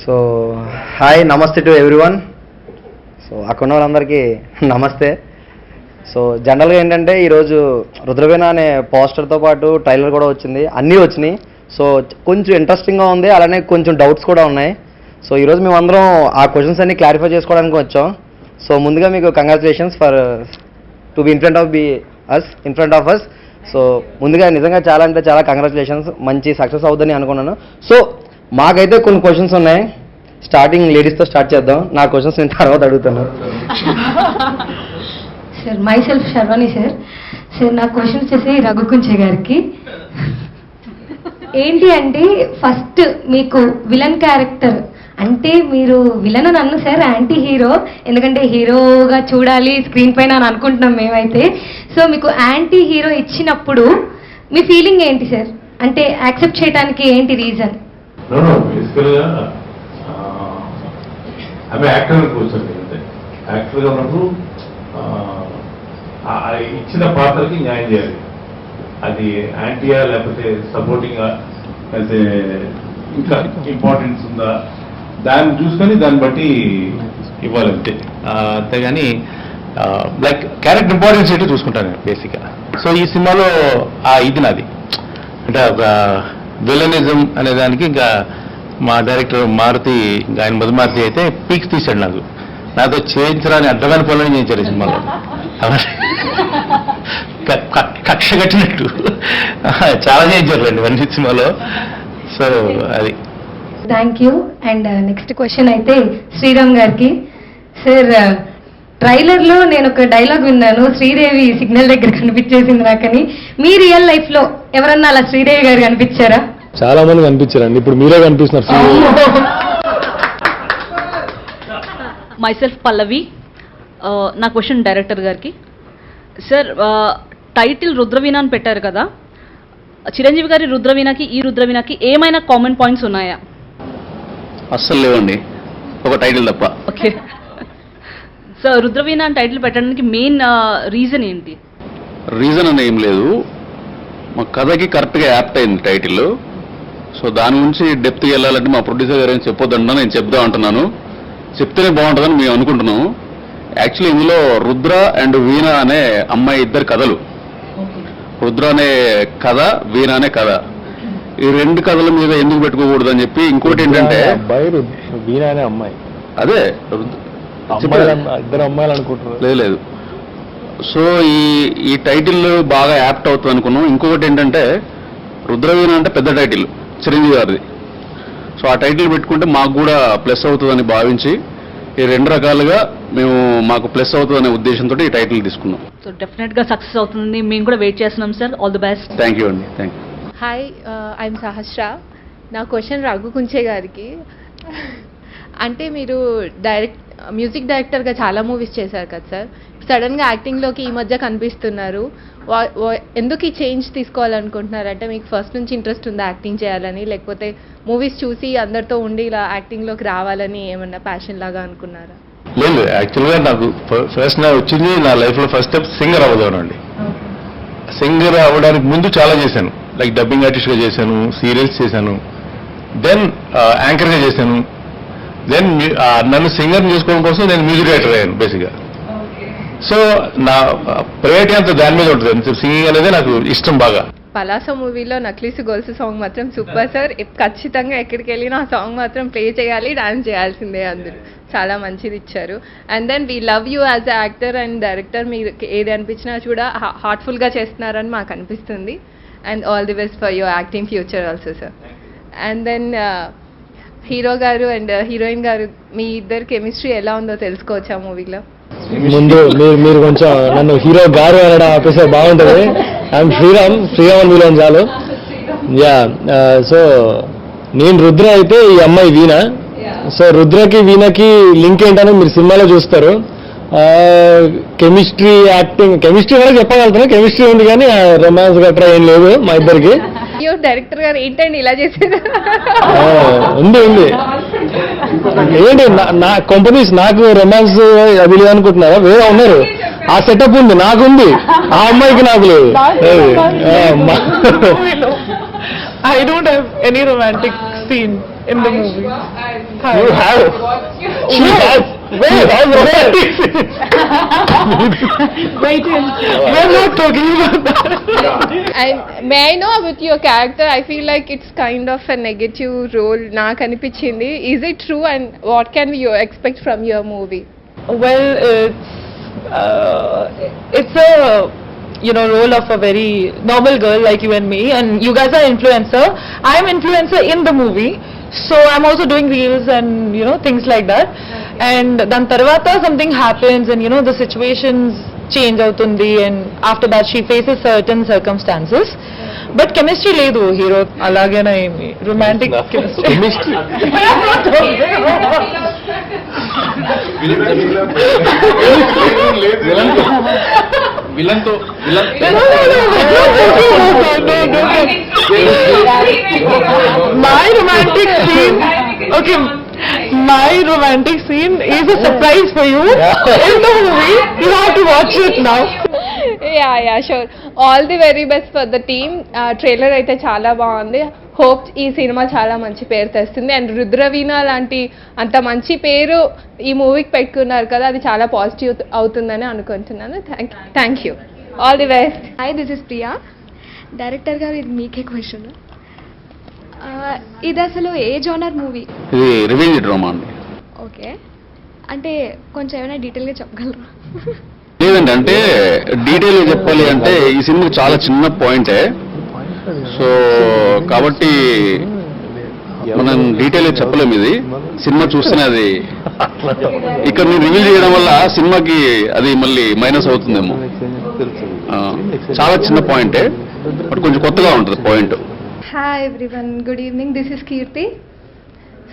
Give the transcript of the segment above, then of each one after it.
So hi, నమస్తే to everyone. So అక్కడ ఉన్న వాళ్ళందరికీ నమస్తే. సో జనరల్గా ఏంటంటే ఈరోజు రుద్రవీణ అనే పోస్టర్తో పాటు ట్రైలర్ కూడా వచ్చింది, అన్నీ వచ్చినాయి. సో కొంచెం ఇంట్రెస్టింగ్గా ఉంది, అలానే కొంచెం డౌట్స్ కూడా ఉన్నాయి. సో ఈరోజు మేమందరం ఆ క్వశ్చన్స్ అన్ని క్లారిఫై చేసుకోవడానికి వచ్చాం. సో ముందుగా మీకు congratulations for to be in front of us. So ముందుగా నిజంగా చాలా అంటే చాలా కంగ్రాచులేషన్స్, మంచి సక్సెస్ అవుతుందని అనుకున్నాను. సో మాకైతే కొన్ని క్వశ్చన్స్ ఉన్నాయి. స్టార్టింగ్ లేడీస్తో స్టార్ట్ చేద్దాం. నా క్వశ్చన్స్ నేను తర్వాత అడుగుతాను. Sir myself Sharvani sir. Sir నా క్వశ్చన్ వచ్చేసి రఘుకుంచే గారికి. ఏంటి అంటే ఫస్ట్ మీకు విలన్ క్యారెక్టర్ అంటే మీరు విలన్ అని అన్న సార్, యాంటీ హీరో, ఎందుకంటే హీరోగా చూడాలి స్క్రీన్ పైన అని అనుకుంటున్నాం మేమైతే. సో మీకు యాంటీ హీరో ఇచ్చినప్పుడు మీ ఫీలింగ్ ఏంటి సార్? అంటే యాక్సెప్ట్ చేయడానికి ఏంటి రీజన్? బేసికల్గా ఆమె యాక్టర్ కూర్చోండి, అంటే యాక్టర్గా ఉన్నప్పుడు ఇచ్చిన పాత్రకి న్యాయం చేయాలి. అది యాంటీయా లేకపోతే సపోర్టింగా లేకపోతే ఇంకా ఇంపార్టెన్స్ ఉందా దాన్ని చూసుకొని దాన్ని బట్టి ఇవ్వాలంతే. అంతేగాని లైక్ క్యారెక్టర్ ఇంపార్టెన్స్ ఏంటో చూసుకుంటాను నేను బేసిక్గా. సో ఈ సినిమాలో ఇది నాది అంటే ఒక విలనిజం అనే దానికి ఇంకా మా డైరెక్టర్ మారుతి, ఇంకా ఆయన మధుమారుతి అయితే పీక్స్ తీశాడు. నాతో చేయించడానికి అడ్డమైన పనులను చేయించారు ఈ సినిమాలో. కక్ష కట్టినట్టు చాలా చేయించారు రండి వన్ సినిమాలో. సో అది. Thank you. And next question అయితే శ్రీరామ్ గారికి. సార్ ట్రైలర్లో నేను ఒక డైలాగ్ విన్నాను, శ్రీదేవి సిగ్నల్ దగ్గర కనిపించేసింది నాకని. మీ రియల్ లైఫ్లో ఎవరన్నా అలా శ్రీదేవి గారు కనిపించారా? చాలా మంది కనిపించారండి, ఇప్పుడు మీరే కనిపిస్తున్నారు. మైసెల్ఫ్ పల్లవి. నా క్వశ్చన్ డైరెక్టర్ గారికి. సార్ టైటిల్ రుద్రవీణ అని పెట్టారు కదా, చిరంజీవి గారి రుద్రవీణకి ఈ రుద్రవీణకి ఏమైనా కామన్ పాయింట్స్ ఉన్నాయా? అస్సలు లేవండి, ఒక టైటిల్ తప్ప. ఓకే. సో రుద్రవీణ అని టైటిల్ పెట్టడానికి మెయిన్ రీజన్ ఏంటి? రీజన్ అని ఏం లేదు, మా కథకి కరెక్ట్గా యాప్ట్ అయింది టైటిల్. సో దాని నుంచి డెప్త్కి వెళ్ళాలంటే మా ప్రొడ్యూసర్ గారు ఏం చెప్పొద్దన్నా నేను చెప్దా అంటున్నాను, చెప్తేనే బాగుంటుందని మేము అనుకుంటున్నాము. యాక్చువల్లీ ఇందులో రుద్ర అండ్ వీణ అనే అమ్మాయి ఇద్దరు కథలు. రుద్ర అనే కథ, వీణ అనే కథ. ఈ రెండు కథల మీద ఎందుకు పెట్టుకోకూడదు అని చెప్పి. ఇంకోటి ఏంటంటే వీణ అనే అమ్మాయి, అదే ఇద్దరు అమ్మాయిలు అనుకుంటున్నారు. లేదు. సో ఈ టైటిల్ బాగా యాప్ట్ అవుతుంది అనుకున్నాం. ఇంకొకటి ఏంటంటే రుద్రవీణ అంటే పెద్ద టైటిల్ చిరంజీవి గారిది. సో ఆ టైటిల్ పెట్టుకుంటే మాకు కూడా ప్లస్ అవుతుందని భావించి ఈ రెండు రకాలుగా మేము మాకు ప్లస్ అవుతుందనే ఉద్దేశంతో ఈ టైటిల్ తీసుకున్నాం. సో డెఫినెట్గా సక్సెస్ అవుతుంది, మేము కూడా వెయిట్ చేస్తున్నాం sir. All the best. Thank you అండి. Thank you. Hi, I am Sahasra. నా క్వశ్చన్ రఘుకుంచే గారికి. అంటే మీరు మ్యూజిక్ డైరెక్టర్గా చాలా మూవీస్ చేశారు కదా సార్, సడన్గా యాక్టింగ్లోకి ఈ మధ్య కనిపిస్తున్నారు. ఎందుకు ఈ చేంజ్ తీసుకోవాలనుకుంటున్నారు? అంటే మీకు ఫస్ట్ నుంచి ఇంట్రెస్ట్ ఉందా యాక్టింగ్ చేయాలని, లేకపోతే మూవీస్ చూసి అందరితో ఉండి ఇలా యాక్టింగ్లోకి రావాలని ఏమన్నా ప్యాషన్ లాగా అనుకున్నారా? లేదు, యాక్చువల్గా నాకు ఫస్ట్ నా వచ్చింది నా లైఫ్లో ఫస్ట్ స్టెప్ సింగర్ అవ్వదానండి. సింగర్ అవ్వడానికి ముందు చాలా చేశాను, లైక్ డబ్బింగ్ ఆర్టిస్ట్గా చేశాను, సీరియల్స్ చేశాను, దెన్ యాంకర్గా చేశాను. దెన్ నన్ను సింగర్ని చేసుకోవడం కోసం నేను మ్యూజిక్ డైరెక్టర్ అయ్యాను బేసిక్గా. సో నా ప్రయారిటీ అంతా దాని మీద ఉంటుంది, సింగింగ్ అనేది నాకు ఇష్టం బాగా. పలాస మూవీలో నక్లీసు గొలుసు సాంగ్ మాత్రం సూపర్ సార్. ఖచ్చితంగా ఎక్కడికి వెళ్ళినా ఆ సాంగ్ మాత్రం ప్లే చేయాలి, డాన్స్ చేయాల్సిందే. అందరూ చాలా మంచిది ఇచ్చారు. And then we love you as a actor and director. మీరు ఏది అనిపించినా కూడా హార్ట్ఫుల్గా చేస్తున్నారని మాకు అనిపిస్తుంది. And all the best for your acting future also sir. And then hero గారు అండ్ హీరోయిన్ గారు మీ ఇద్దరు కెమిస్ట్రీ ఎలా ఉందో తెలుసుకోవచ్చా మూవీలో? ముందు మీరు కొంచెం నన్ను హీరో గారు అనడం ఆపేస్తే బాగుంటుంది. ఐఎమ్ శ్రీరామ్ అని మీలో చాలు. యా, సో నేను రుద్ర అయితే ఈ అమ్మాయి వీణ. సో రుద్రకి వీణకి లింక్ ఏంటని మీరు సినిమాలో చూస్తారు. కెమిస్ట్రీ, యాక్టింగ్, కెమిస్ట్రీ వరకు చెప్పగలుగుతాను. కెమిస్ట్రీ ఉంది కానీ రొమాన్స్ గట్రా ఏం లేదు మా ఇద్దరికి. డైరెక్టర్ గారు ఏంటండి ఇలా చేశారు? ఉంది ఏంటి నా కంపెనీస్ నాకు రొమాన్స్ అది లేదు అనుకుంటున్నారా? వేరే ఉన్నారు, ఆ సెటప్ ఉంది, నాకుంది, ఆ అమ్మాయికి నాకు లేదు. I don't have any romantic scene in the movie. You have. She has. She has romantic scenes. We're not talking about that. And may I know about your character? I feel like it's kind of a negative role. నాకు అనిపించింది. Is it true, and what can we expect from your movie? Well, it's a role of a very normal girl like you and me, and you guys are influencer. I'm influencer in the movie, so I'm also doing reels and things like that. And then tarvata something happens, and the situations change outundi, and after that she faces certain circumstances. But chemistry ledu hero alagena emi romantic chemistry. విలన్తో My romantic scene, okay, my romantic scene is a surprise for you in the movie. You have to watch it now. Yeah, sure. All the very best for the team. Trailer అయితే చాలా బాగుంది. Hope ఈ cinema చాలా మంచి పేరు తెస్తుంది. And Rudraveena లాంటి అంత మంచి పేరు ఈ మూవీకి పెట్టుకున్నారు కదా, అది చాలా పాజిటివ్ అవుతుందని అనుకుంటున్నాను. Thank you. All the best. Hi, this is Priya. Director గారు, ఇది మీకే క్వశ్చన్. ఇది అసలు ఏ జోనర్ మూవీ? ఇది రివెంజ్ డ్రామా అండి. ఓకే, అంటే కొంచెం ఏమైనా డీటెయిల్గా చెప్పగలరా? లేదండి, అంటే డీటెయిల్గా చెప్పాలి అంటే ఈ సినిమా చాలా చిన్న పాయింటే, సో కాబట్టి మనం డీటెయిల్గా చెప్పలేము. ఇది సినిమా చూస్తేనే అది ఇక్కడ నేను రివీల్ చేయడం వల్ల సినిమాకి అది మళ్ళీ మైనస్ అవుతుందేమో. చాలా చిన్న పాయింటే, బట్ కొంచెం కొత్తగా ఉంటుంది point. Hi everyone, good evening. This is Kirti.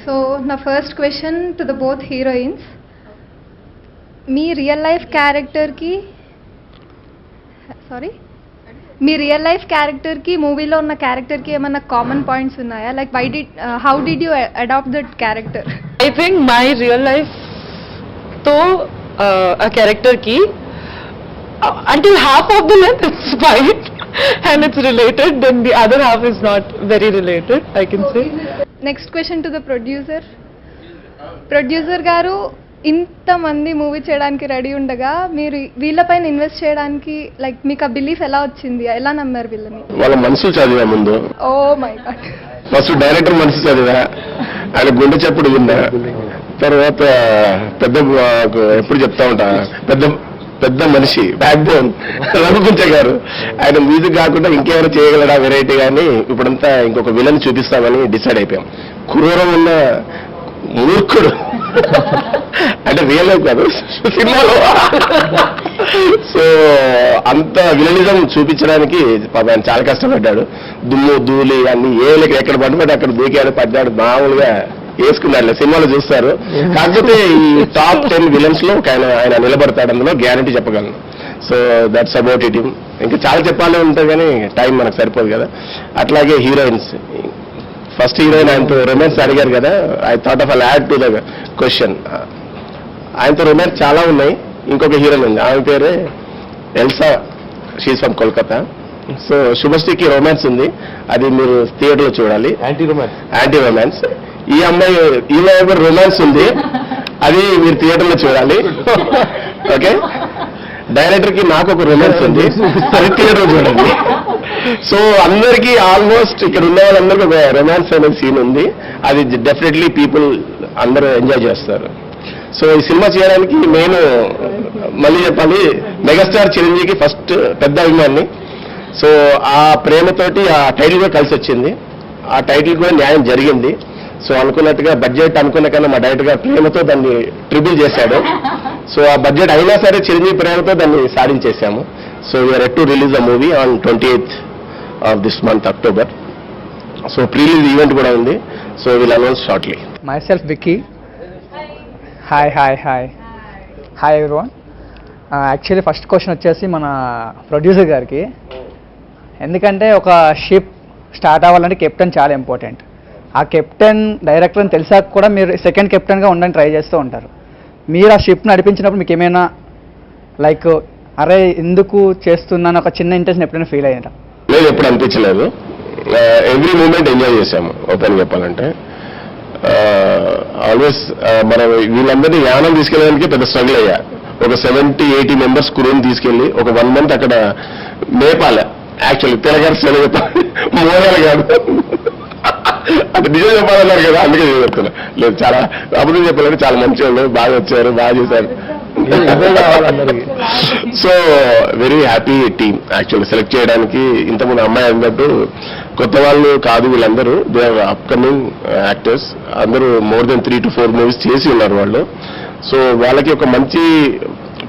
So, my first question to the both heroines. మీ రియల్ లైఫ్ క్యారెక్టర్కి మూవీలో ఉన్న క్యారెక్టర్కి ఏమైనా కామన్ పాయింట్స్ ఉన్నాయా? Like how did you adapt that character? I think my real life to a character ki until half of the length it's fine and it's related, then the other half is not very related, I can say. Next question to the producer గారు, ఇంతమంది movie చేయడానికి ready ఉండగా మీరు వీళ్ళపైన invest చేయడానికి like మీకు ఆ belief ఎలా వచ్చింది? ఎలా నమ్మారు వీళ్ళని? వాళ్ళ మనసులు చదివా ముందు. Oh my god. First director మనసు చదివా, ఆయన గుండె చప్పుడు విన్నా, తర్వాత పెద్ద ఎప్పుడు చెప్తా ఉంటా పెద్ద మనిషి బ్యాక్ బోన్ రఘుకుంచ గారు, ఆయన మ్యూజిక్ కాకుండా ఇంకెవరు చేయగలడా వెరైటీ కానీ ఇప్పుడంతా ఇంకొక విలన్ చూపిస్తామని డిసైడ్ అయిపోయాం. క్రూరం ఉన్న మూర్ఖుడు అంటే రియల్ లైఫ్ కాదు, సినిమాలో. సో అంత విలనిజం చూపించడానికి ఆయన చాలా కష్టపడ్డాడు. దుమ్ము ధూళి అన్ని ఏలకి ఎక్కడ పట్టుబడి అక్కడ దూకాడు, పడ్డాడు, మామూలుగా వేసుకున్నాడు. సినిమాలో చూస్తారు. కాకపోతే ఈ టాప్ 10 విలన్స్ లో ఆయన నిలబడతాడు, అందులో గ్యారంటీ చెప్పగలను. So that's about it. ఇంకా చాలా చెప్పాలి ఉంటుంది కానీ టైం మనకు సరిపోదు కదా. అట్లాగే హీరోయిన్స్, ఫస్ట్ హీరోయిన్ ఆయనతో రొమాన్స్ అడిగారు కదా, I thought of I'll add to the question. ఆయనతో రొమాన్స్ చాలా ఉన్నాయి. ఇంకొక హీరోయిన్ ఉంది, ఆమె పేరే Elsa, she's from Kolkata. So శుభశ్రీకి రొమాన్స్ ఉంది, అది మీరు థియేటర్లో చూడాలి. Anti romance. ఈ అమ్మాయి ఈమె రొమాన్స్ ఉంది, అది మీరు థియేటర్లో చూడాలి. ఓకే, డైరెక్టర్ కి నాకు ఒక రొమాన్స్ ఉంది, అది థియేటర్లో చూడండి. సో అందరికీ ఆల్మోస్ట్ ఇక్కడ ఉన్న వాళ్ళందరికీ ఒక రొమాన్స్ అనే సీన్ ఉంది, అది డెఫినెట్లీ పీపుల్ అందరూ ఎంజాయ్ చేస్తారు. సో ఈ సినిమా చేయడానికి నేను మళ్ళీ చెప్పాలి, మెగాస్టార్ చిరంజీవికి ఫస్ట్ పెద్ద అభిమాని. సో ఆ ప్రేమతోటి ఆ టైటిల్ కూడా కలిసి వచ్చింది, ఆ టైటిల్ కూడా న్యాయం జరిగింది. సో అనుకున్నట్టుగా బడ్జెట్ అనుకున్న కన్నా మా డైరెక్టర్ గారు ప్రేమతో దాన్ని ట్రిపుల్ చేశాడు. సో ఆ బడ్జెట్ అయినా సరే చిరంజీవి ప్రేమతో దాన్ని సాధించేశాము. So we are at to release a movie on 28th of this month, October. So pre release event కూడా ఉంది. So will announce shortly. My self Vicky. Hi everyone. Actually first question వచ్చేసి మన ప్రొడ్యూసర్ గారికి. ఎందుకంటే ఒక షిప్ స్టార్ట్ అవ్వాలంటే కెప్టెన్ చాలా important. ఆ కెప్టెన్ డైరెక్టర్ అని తెలిసాక కూడా మీరు సెకండ్ కెప్టెన్గా ఉండడానికి ట్రై చేస్తూ ఉంటారు. మీరు ఆ షిప్ నడిపించినప్పుడు మీకు ఏమైనా లైక్ అరే ఎందుకు చేస్తున్నాను ఒక చిన్న ఇంట్రెస్ట్ ఎప్పుడైనా ఫీల్ అయ్యారా? లేదు, ఎప్పుడు అనిపించలేదు. ఎవ్రీ మూమెంట్ ఎంజాయ్ చేశాము. ఓపెన్ చెప్పాలంటే ఆల్వేస్ మన వీళ్ళందరినీ యానం తీసుకెళ్ళడానికి పెద్ద స్ట్రగుల్ అయ్యా. ఒక 70-80 మెంబర్స్ క్రూని తీసుకెళ్లి ఒక 1 month అక్కడ మేపాల. యాక్చువల్లీ తెలంగాణ సెలవు మోయాలి కాదు, అది నిజం చెప్పాలన్నారు కదా, అందుకే చెప్తున్నా. లేదు, చాలా అభివృద్ధి చెప్పాలంటే చాలా మంచి వాళ్ళు, బాగా వచ్చారు, బాగా చేశారు. So very happy team actually select చేయడానికి. ఇంతకుముందు అమ్మాయి అన్నట్టు కొత్త వాళ్ళు కాదు వీళ్ళందరూ, దే ఆర్ అప్కమింగ్ యాక్టర్స్. అందరూ మోర్ దెన్ 3 to 4 movies చేసి ఉన్నారు వాళ్ళు. సో వాళ్ళకి ఒక మంచి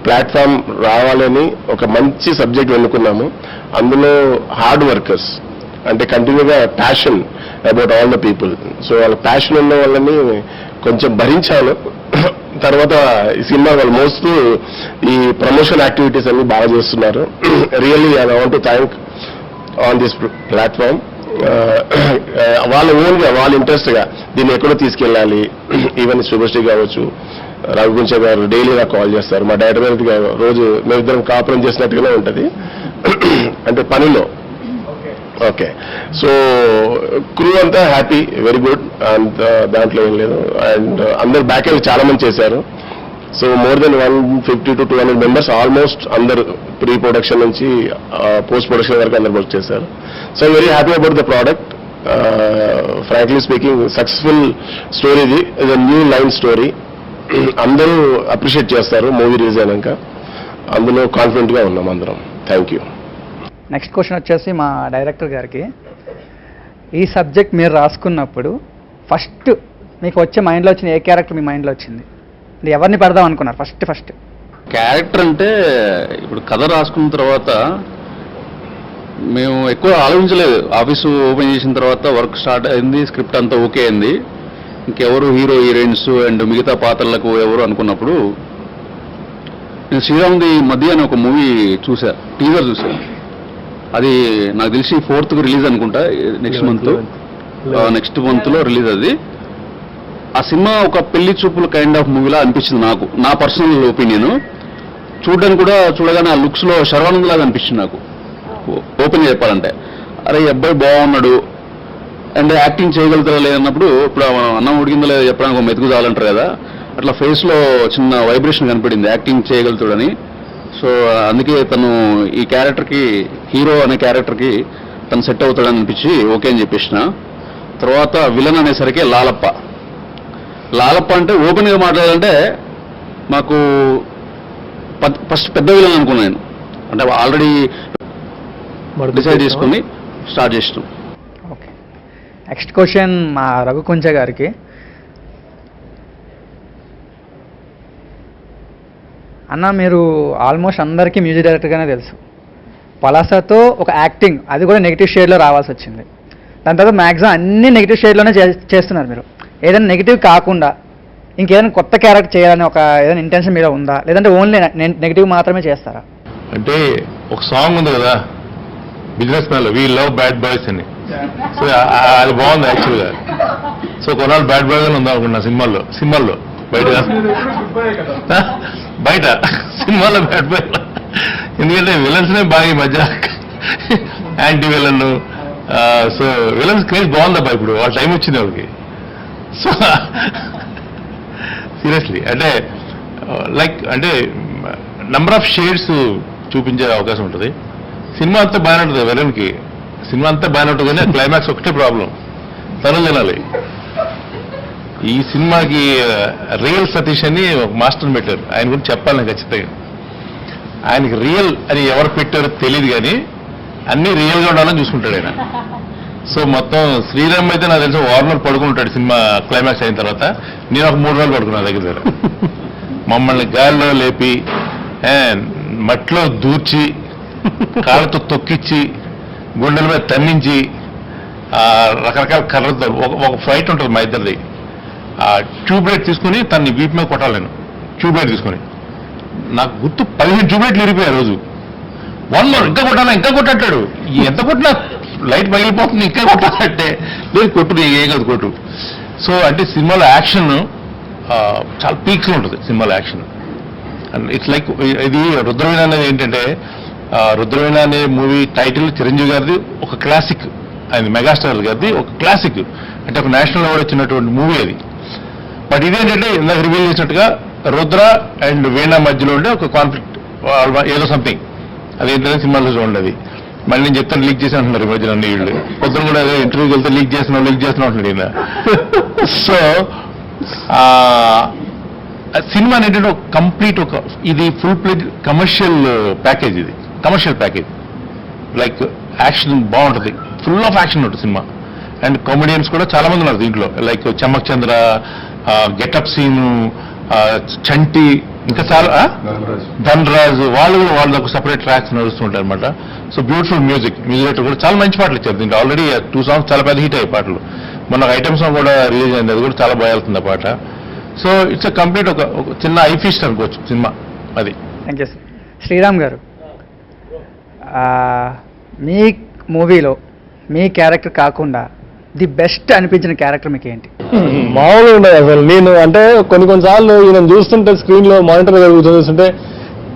ప్లాట్ఫామ్ రావాలని ఒక మంచి సబ్జెక్ట్ ఎన్నుకున్నాము. అందులో హార్డ్ వర్కర్స్ అంటే కంటిన్యూగా passion about all the people. So వాళ్ళ ప్యాషన్ ఉన్న వాళ్ళని కొంచెం భరించాను. తర్వాత ఈ సినిమా వాళ్ళు మోస్ట్ ఈ ప్రమోషన్ యాక్టివిటీస్ అన్ని బాగా చేస్తున్నారు. Really I want to thank on this platform. వాళ్ళ ఓన్గా వాళ్ళ ఇంట్రెస్ట్గా దీన్ని ఎక్కడో తీసుకెళ్ళాలి. ఈవెన్ శుభశ్రీ కావచ్చు, రఘుగుంచ గారు డైలీ నాకు కాల్ చేస్తారు. మా డైరెక్టర్ గారు రోజు మేమిద్దరం కాపురం చేసినట్టుగానే ఉంటుంది అంటే పనిలో. ఓకే, సో క్రూ అంతా హ్యాపీ, వెరీ గుడ్, అండ్ దాంట్లో ఏం లేదు. అండ్ అందరు బ్యాక్ ఎండ్ చాలా మంది చేశారు. So more than 150 to 200 members almost అందరు ప్రీ ప్రొడక్షన్ నుంచి పోస్ట్ ప్రొడక్షన్ వరకు అందరు వర్క్ చేశారు. So very happy about the product. Frankly speaking successful story. ఇది is a new line story. అందరూ అప్రిషియేట్ చేస్తారు మూవీ రిలీజ్ అయినాక. అందులో కాన్ఫిడెంట్గా ఉన్నాం అందరం. Thank you. నెక్స్ట్ క్వశ్చన్ వచ్చేసి మా డైరెక్టర్ గారికి. ఈ సబ్జెక్ట్ మీరు రాసుకున్నప్పుడు ఫస్ట్ మీకు వచ్చే మైండ్లో వచ్చిన ఏ క్యారెక్టర్ మీ మైండ్లో వచ్చింది? ఎవరిని పెడదాం అనుకున్నారు ఫస్ట్? క్యారెక్టర్ అంటే ఇప్పుడు కథ రాసుకున్న తర్వాత మేము ఎక్కువ ఆలోచించలేదు. ఆఫీసు ఓపెన్ చేసిన తర్వాత వర్క్ స్టార్ట్ అయింది, స్క్రిప్ట్ అంతా ఓకే అయింది. ఇంకెవరు హీరో హీరోయిన్స్ అండ్ మిగతా పాత్రలకు ఎవరు అనుకున్నప్పుడు నేను శ్రీరామ్ది మధ్య అని ఒక మూవీ చూసా, టీజర్ చూసా. అది నాకు తెలిసి 4th రిలీజ్ అనుకుంటా, నెక్స్ట్ మంత్లో రిలీజ్. అది ఆ సినిమా ఒక పెళ్లి చూపుల కైండ్ ఆఫ్ మూవీలా అనిపించింది నాకు, నా పర్సనల్ ఒపీనియన్. చూడడానికి కూడా చూడగానే ఆ లుక్స్లో శర్వానంద్ లాగా అనిపించింది నాకు, ఓపెన్ చెప్పాలంటే. అరే ఈ అబ్బాయి బాగున్నాడు అండ్ యాక్టింగ్ చేయగలుగుతారా లేదన్నప్పుడు, ఇప్పుడు అన్నం ఉడికిందో లేదో చెప్పడానికి ఒక మెతుకు చాలంటారు కదా, అట్లా ఫేస్లో చిన్న వైబ్రేషన్ కనపడింది యాక్టింగ్ చేయగలుగుతాడని. సో అందుకే తను ఈ క్యారెక్టర్కి, హీరో అనే క్యారెక్టర్కి తను సెట్ అవుతాడని అనిపించి ఓకే అని చెప్పేసిన. తర్వాత విలన్ అనేసరికి లాలప్ప అంటే ఓపెన్గా మాట్లాడాలంటే మాకు ఫస్ట్ పెద్ద విలన్ అనుకున్నాను నేను. అంటే ఆల్రెడీ డిసైడ్ చేసుకుని స్టార్ట్ చేసినాం. ఓకే, నెక్స్ట్ క్వశ్చన్ మా రఘుకుంచ గారికి. అన్న, మీరు ఆల్మోస్ట్ అందరికీ మ్యూజిక్ డైరెక్టర్గానే తెలుసు. పలాసతో ఒక యాక్టింగ్, అది కూడా నెగిటివ్ షేడ్లో రావాల్సి వచ్చింది. దాని తర్వాత మ్యాక్సిమం అన్ని నెగిటివ్ షేడ్లోనే చేస్తున్నారు మీరు. ఏదైనా నెగిటివ్ కాకుండా ఇంకేదైనా కొత్త క్యారెక్టర్ చేయాలని ఒక ఏదైనా ఇంటెన్షన్ మీద ఉందా, లేదంటే ఓన్లీ నెగిటివ్ మాత్రమే చేస్తారా? అంటే ఒక సాంగ్ ఉంది కదా బిజినెస్ మ్యాన్లో, వీ లవ్ బ్యాడ్ బాయ్స్ అని. సో అది బాగుంది యాక్చువల్గా. సో కొన్నాళ్ళు బ్యాడ్ బాయ్స్ అని ఉందా అనుకున్నా సినిమాల్లో బయట సినిమాలో బ్యాడ్ బాయ్. ఎందుకంటే విలన్స్నే బాగా ఈ మధ్య anti villain. So villains craze బాగుందబ్బా ఇప్పుడు, వాళ్ళ టైం వచ్చింది వాళ్ళకి. సో సీరియస్లీ అంటే లైక్ అంటే నెంబర్ ఆఫ్ షేడ్స్ చూపించే అవకాశం ఉంటుంది. సినిమా అంతా బాగానే ఉంటుంది విలన్కి, సినిమా అంతా బాగానే ఉంటుంది కానీ క్లైమాక్స్ ఒకటే ప్రాబ్లం, తను తినాలి. ఈ సినిమాకి రియల్ సతీష్ అని ఒక మాస్టర్ పెట్టారు, ఆయన గురించి చెప్పాలి నేను ఖచ్చితంగా. ఆయనకి రియల్ అని ఎవరు పెట్టారో తెలియదు కానీ అన్ని రియల్గా ఉండాలని చూసుకుంటాడు ఆయన. సో మొత్తం శ్రీరామ్ అయితే నాకు తెలిసి వార్నర్ పడుకుంటాడు సినిమా క్లైమాక్స్ అయిన తర్వాత. నేను ఒక 3 రోజులు పడుకున్నాను దగ్గర. మమ్మల్ని గాలిలో లేపి మట్టిలో దూర్చి కాళ్ళతో తొక్కిచ్చి గుండెల మీద తన్నించి రకరకాల కర్రలతో ఒక ఫైట్ ఉంటుంది మా ఇద్దరిది. ఆ ట్యూబ్లైట్ తీసుకుని తన్ని వీపు మీద కొట్టాలి నేను, ట్యూబ్లైట్ తీసుకుని. నాకు గుర్తు 15 ట్యూబ్లైట్లు ఇరిపోయాయి ఆ రోజు. 1 more ఇంకా కొట్టాలా, ఇంకా కొట్టాడు. ఎంత కొట్టినా లైట్ పగిలిపోతుంది, ఇంకా కొట్టాలంటే లేదు కొట్టు, ఏం కాదు కొట్టు. సో అంటే సినిమాలో యాక్షన్ చాలా పీక్స్లో ఉంటుంది సినిమాలో యాక్షన్. అండ్ ఇట్స్ లైక్ ఇది రుద్రవీణ అనేది ఏంటంటే, రుద్రవీణ అనే మూవీ టైటిల్ చిరంజీవి గారిది ఒక క్లాసిక్, ఆయన మెగాస్టార్ గారిది ఒక క్లాసిక్. అంటే ఒక నేషనల్ అవార్డు వచ్చినటువంటి మూవీ అది. బట్ ఇదేంటంటే ఇందాక రివీల్ చేసినట్టుగా రుద్ర అండ్ వీణా మధ్యలో ఉండే ఒక కాన్ఫ్లిక్ట్ ఏదో సంథింగ్, అది ఏంటంటే సినిమాలో చూడండి. మళ్ళీ నేను చెప్తాను లీక్ చేసి అంటున్నారు ఈ మధ్యన అన్ని వీళ్ళు. పొద్దున కూడా అదే ఇంటర్వ్యూకి వెళ్తే లీక్ చేస్తున్నాం అంటున్నాడు ఈయన. సో సినిమా ఏంటంటే ఒక కంప్లీట్ ఇది ఫుల్ ప్లేజ్ కమర్షియల్ ప్యాకేజ్, ఇది కమర్షియల్ ప్యాకేజ్. లైక్ యాక్షన్ బాగుంటుంది, ఫుల్ ఆఫ్ యాక్షన్ ఉంటుంది సినిమా. అండ్ కామెడియన్స్ కూడా చాలా మంది ఉన్నారు దీంట్లో, లైక్ చమ్మక్ చంద్ర, గెటప్ సీను, చంటి, ఇంకా చాలా ధనరాజ్, వాళ్ళు కూడా వాళ్ళకు సపరేట్ ట్రాక్స్ నడుస్తుంటారు అనమాట. సో బ్యూటిఫుల్ మ్యూజిక్ డైరెక్టర్ కూడా చాలా మంచి పాటలు ఇచ్చారు దీంట్లో. ఆల్రెడీ 2 songs చాలా పెద్ద హిట్ అయ్యాయి పాటలు. మొన్న ఐటమ్ సాంగ్ కూడా రిలీజ్ అయింది, అది కూడా చాలా బాగా వెళ్తుంది ఆ పాట. సో ఇట్స్ కంప్లీట్ ఒక చిన్న ఐ ఫీస్ట్ అనుకోవచ్చు సినిమా అది. Thank you sir. శ్రీరామ్ గారు, మీ మూవీలో మీ క్యారెక్టర్ కాకుండా ది బెస్ట్ అనిపించిన క్యారెక్టర్ మీకు ఏంటి? మామూలుగా ఉండదు అసలు. నేను అంటే కొన్నిసార్లు ఈయన చూస్తుంటే స్క్రీన్లో మానిటర్ దగ్గర చూస్తుంటే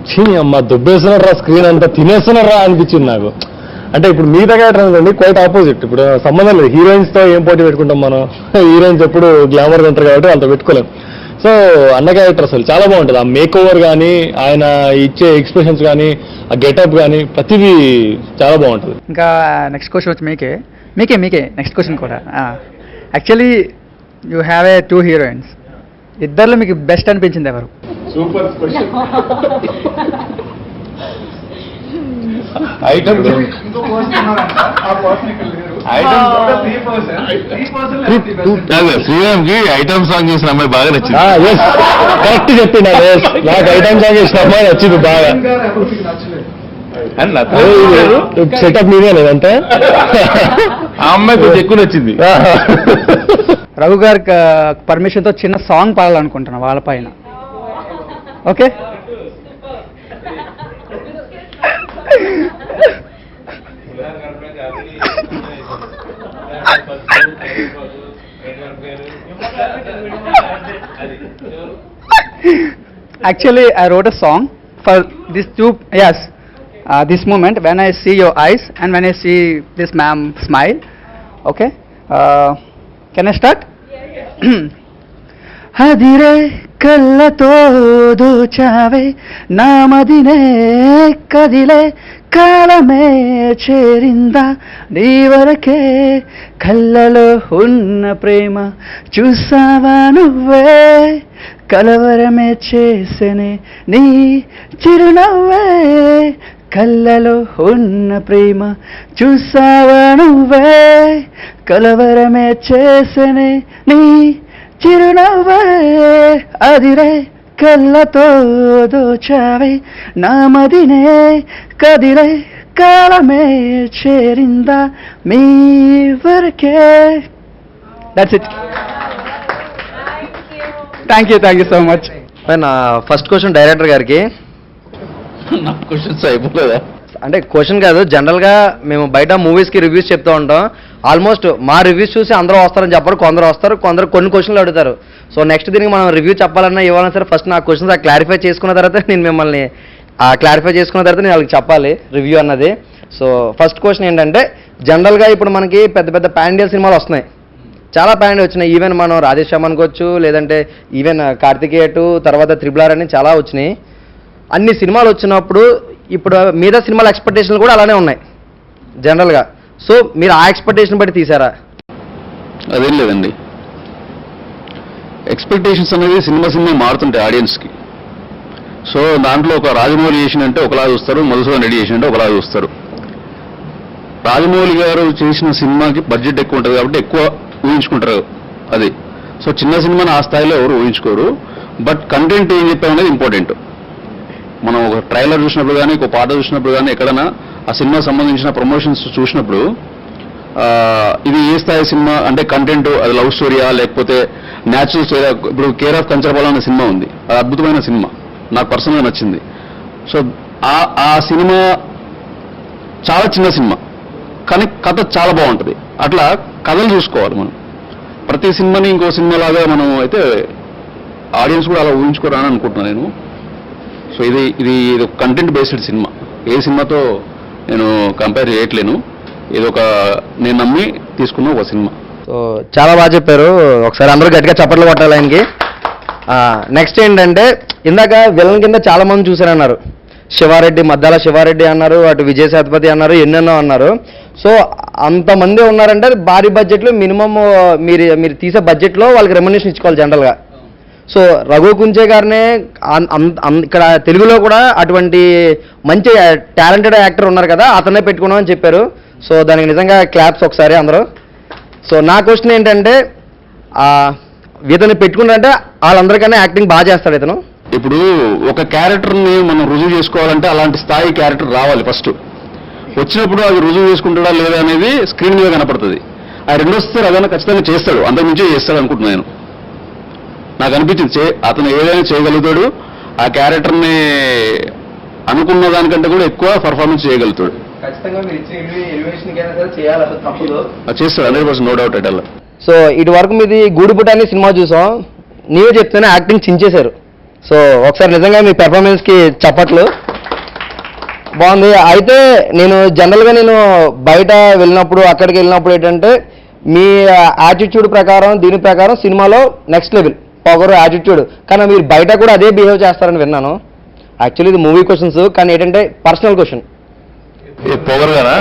చీని అమ్మ దుబ్బేస్తున్నారా స్క్రీన్ అంతా తినేస్తున్నారా అనిపించింది నాకు. అంటే ఇప్పుడు మిగతా క్యారెక్టర్ అనుకోండి క్వైట్ ఆపోజిట్. ఇప్పుడు సంబంధం లేదు, హీరోయిన్స్తో ఏం పోటీ పెట్టుకుంటాం మనం, హీరోయిన్స్ ఎప్పుడు గ్లామర్గా ఉంటారు కాబట్టి అంత పెట్టుకోలేం. సో అన్న క్యారెక్టర్ అసలు చాలా బాగుంటుంది. ఆ మేక్ ఓవర్ కానీ, ఆయన ఇచ్చే ఎక్స్ప్రెషన్స్ కానీ, ఆ గెటప్ కానీ, ప్రతిదీ చాలా బాగుంటుంది. ఇంకా నెక్స్ట్ క్వశ్చన్ వచ్చి మీకే నెక్స్ట్ క్వశ్చన్ కూడా. Actually you have a 2 heroines. ఇద్దరిలో మీకు బెస్ట్ అనిపించింది ఎవరు? Super question. ఐటమ్ శ్రీరామ్ కి ఐటమ్ సాంగ్ చేసిన అమ్మాయి బాగా నచ్చింది. కరెక్ట్ చెప్పిండా, నాకు ఐటమ్ సాంగ్ చేసిన అమ్మాయి నచ్చింది బాగా. సెటప్ మీదే లేదంటే ఆ అమ్మాయి కొంచెం ఎక్కువ నచ్చింది. రఘు గారి పర్మిషన్తో చిన్న సాంగ్ పాడాలనుకుంటున్నా వాళ్ళ పైన. Okay, actually I wrote a song for these two. Yes, this moment when I see your eyes and when I see this ma'am smile. Okay, can I start? హదిరే కళ్ళతో దోచావే నామదినే కదిలే కాలమే చేరిందా నీ వరకే కళ్ళలో ఉన్న ప్రేమ చూసావా నువ్వే కలవరమే చేసెనే నీ చిరునవ్వే కళ్ళలో ఉన్న ప్రేమ చూసావా నువ్వే కలవరమే చేసెనే నీ చిరునవ్వే అదిరే కళ్ళతో దోచావే నామదినే కదిలే కాలమే చేరిందా మీ వరకే. That's it. Thank you so much. నా ఫస్ట్ క్వశ్చన్ డైరెక్టర్ గారికి. నా క్వశ్చన్స్ అయిపోలేదా? అంటే క్వశ్చన్ కాదు, జనరల్గా మేము బయట మూవీస్కి రివ్యూస్ చెప్తూ ఉంటాం. ఆల్మోస్ట్ మా రివ్యూస్ చూసి అందరూ వస్తారని చెప్పరు, కొందరు వస్తారు, కొందరు కొన్ని క్వశ్చన్లు అడుగుతారు. సో నెక్స్ట్ దీనికి మనం రివ్యూ చెప్పాలన్నా ఇవ్వాలన్నా సరే ఫస్ట్ నా క్వశ్చన్స్ క్లారిఫై చేసుకున్న తర్వాత నేను మిమ్మల్ని క్లారిఫై చేసుకున్న తర్వాత నేను వాళ్ళకి చెప్పాలి రివ్యూ అన్నది. సో ఫస్ట్ క్వశ్చన్ ఏంటంటే, జనరల్గా ఇప్పుడు మనకి పెద్ద పెద్ద పాండియల్ సినిమాలు వస్తున్నాయి, చాలా పాండి వచ్చినాయి. ఈవెన్ మనం రాధేశ్యామ్ అనుకోవచ్చు, లేదంటే ఈవెన్ కార్తికేయ 2 తర్వాత RRR అని చాలా వచ్చినాయి. అన్ని సినిమాలు వచ్చినప్పుడు ఇప్పుడు మీద సినిమాల ఎక్స్పెక్టేషన్లు కూడా అలానే ఉన్నాయి జనరల్గా. సో మీరు ఆ ఎక్స్పెక్టేషన్ బట్టి తీసారా? అదేం లేదండి, ఎక్స్పెక్టేషన్స్ అనేది సినిమా మారుతుంటాయి ఆడియన్స్కి. సో దాంట్లో ఒక రాజమౌళి చేసినంటే ఒకలా చూస్తారు, మధుసూదన్ రెడ్డి చేసినంటే ఒకలా చూస్తారు. రాజమౌళి గారు చేసిన సినిమాకి బడ్జెట్ ఎక్కువ ఉంటుంది కాబట్టి ఎక్కువ ఊహించుకుంటారు అది. సో చిన్న సినిమాని ఆ స్థాయిలో ఎవరు ఊహించుకోరు. బట్ కంటెంట్ ఏం చెప్పామనేది ఇంపార్టెంట్. మనం ఒక ట్రైలర్ చూసినప్పుడు కానీ, ఒక పాట చూసినప్పుడు కానీ, ఎక్కడైనా ఆ సినిమా సంబంధించిన ప్రమోషన్స్ చూసినప్పుడు ఇది ఏ స్థాయి సినిమా అంటే కంటెంట్, అది లవ్ స్టోరీయా లేకపోతే న్యాచురల్ స్టోరీయా. ఇప్పుడు కేర్ ఆఫ్ కంచరపాలెం అనే సినిమా ఉంది, అది అద్భుతమైన సినిమా, నాకు పర్సనల్గా నచ్చింది. సో ఆ సినిమా చాలా చిన్న సినిమా కానీ కథ చాలా బాగుంటుంది. అట్లా కథలు చూసుకోవాలి మనం. ప్రతి సినిమాని ఇంకో సినిమా లాగా మనం అయితే ఆడియన్స్ కూడా అలా ఊహించుకోరా అని అనుకుంటున్నాను నేను. సో ఇది ఒక కంటెంట్ బేస్డ్ సినిమా, ఏ సినిమాతో నేను కంపేర్ చేయట్లేను. ఇది ఒక నేను నమ్మి తీసుకున్న ఒక సినిమా. సో చాలా బాగా చెప్పారు, ఒకసారి అందరూ గట్టిగా చప్పట్లు కొట్టాలి ఆయనకి. నెక్స్ట్ ఏంటంటే ఇందాక విలన్ కింద చాలా మంది చూశారన్నారు, శివారెడ్డి, మద్దాల శివారెడ్డి అన్నారు, అటు విజయ్ సేతుపతి అన్నారు, ఎన్నెన్నో అన్నారు. సో అంతమంది ఉన్నారంటే భారీ బడ్జెట్లో మినిమం మీరు తీసే బడ్జెట్లో వాళ్ళకి రెమ్యునరేషన్ ఇచ్చుకోవాలి జనరల్గా. సో రఘు కుంచే గారినే ఇక్కడ తెలుగులో కూడా అటువంటి మంచి టాలెంటెడ్ యాక్టర్ ఉన్నారు కదా, అతనే పెట్టుకున్నాం అని చెప్పారు. సో దానికి నిజంగా క్లాప్స్ ఒకసారి అందరూ. సో నా క్వశ్చన్ ఏంటంటే ఇతను పెట్టుకున్నారంటే వాళ్ళందరికన్నా యాక్టింగ్ బాగా చేస్తాడు ఇతను. ఇప్పుడు ఒక క్యారెక్టర్ని మనం రుజువు చేసుకోవాలంటే అలాంటి స్థాయి క్యారెక్టర్ రావాలి ఫస్ట్. వచ్చినప్పుడు అది రుజువు చేసుకుంటాడా లేదా అనేది స్క్రీన్ మీద కనపడుతుంది. ఆ రెండోసారి అదైనా ఖచ్చితంగా చేస్తాడు, అంతకుమించే చేస్తాడు అనుకుంటున్నాను. నాకు అనిపించింది అతను ఏదైనా చేయగలుగుతాడు, ఆ క్యారెక్టర్ని అనుకున్న దానికంటే కూడా ఎక్కువ పర్ఫార్మెన్స్ చేయగలుగుతాడు. చేస్తాడు 100%, నో డౌట్ అట్. సో ఇటు వరకు మీది గూడుపుట అనే సినిమా చూసాం, నీవే చెప్తేనే యాక్టింగ్ చించేశారు. సో ఒకసారి నిజంగా మీ పెర్ఫార్మెన్స్కి చప్పట్లు, బాగుంది. అయితే నేను జనరల్గా బయట వెళ్ళినప్పుడు అక్కడికి వెళ్ళినప్పుడు ఏంటంటే మీ యాటిట్యూడ్ ప్రకారం దీని ప్రకారం సినిమాలో నెక్స్ట్ లెవెల్ పొగరు యాటిట్యూడ్, కానీ మీరు బయట కూడా అదే బిహేవ్ చేస్తారని విన్నాను. యాక్చువల్లీ ఇది మూవీ క్వశ్చన్స్, కానీ ఏంటంటే పర్సనల్ క్వశ్చన్.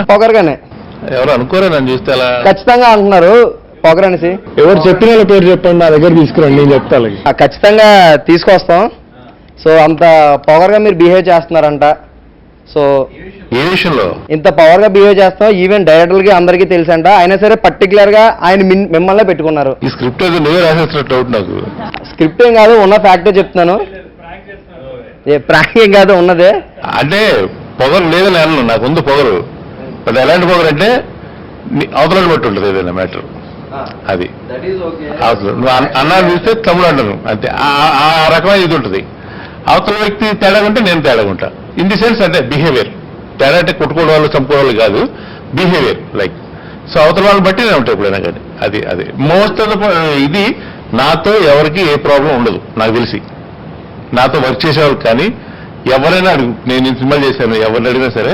పొగరుగానే ఎవరు అనుకోరా నన్ను చూస్తే అలా ఖచ్చితంగా అంటున్నారు పొగరు అనేసి. ఎవరు చెప్పిన వాళ్ళ పేరు చెప్పండి, నా దగ్గర తీసుకురండి, నేను చెప్తాను. ఖచ్చితంగా తీసుకొస్తాం. సో అంత పవర్గా మీరు బిహేవ్ చేస్తున్నారంట. సో ఏ విషయంలో ఇంత పవర్గా బిహేవ్ చేస్తాం ఈవెన్ డైరెక్టర్కి అందరికీ తెలుసంట, అయినా సరే పర్టికులర్గా ఆయన మిమ్మల్ని పెట్టుకున్నారు. ఈ స్క్రిప్ట్ అయితే నువ్వే రాసేస్తున్నట్టు డౌట్ నాకు. స్క్రిప్ట్ ఏం కాదు, ఉన్న ఫ్యాక్టే చెప్తున్నాను. ప్రాంక్ ఏం కాదు, ఉన్నదే. అంటే పొగరు లేదని అన్నాను, నాకు ఉంది పొగరు. అది ఎలాంటి పొగరు అంటే అవతలని బట్టి ఉంటుంది ఏదైనా మ్యాటర్. అది అవతల నువ్వు అన్నాన్ని చూస్తే తమ్ముడు అంటాను అంతే, ఆ రకమైన ఇది ఉంటుంది. అవతల వ్యక్తి తేడా ఉంటే నేను తేడా ఉంటా. ఇన్ ది సెన్స్ అంటే బిహేవియర్ తేడా, అంటే కొట్టుకోవడం వాళ్ళు చంపుకోవడం వాళ్ళు కాదు, బిహేవియర్ లైక్. సో అవతల వాళ్ళని బట్టి నేను ఉంటాను ఎప్పుడైనా కానీ. అది మోస్ట్ ఆఫ్ ద ఇది నాతో ఎవరికి ఏ ప్రాబ్లం ఉండదు నాకు తెలిసి. నాతో వర్క్ చేసేవాళ్ళు కానీ ఎవరైనా అడుగు, నేను సినిమాలు చేశాను, ఎవరిని అడిగినా సరే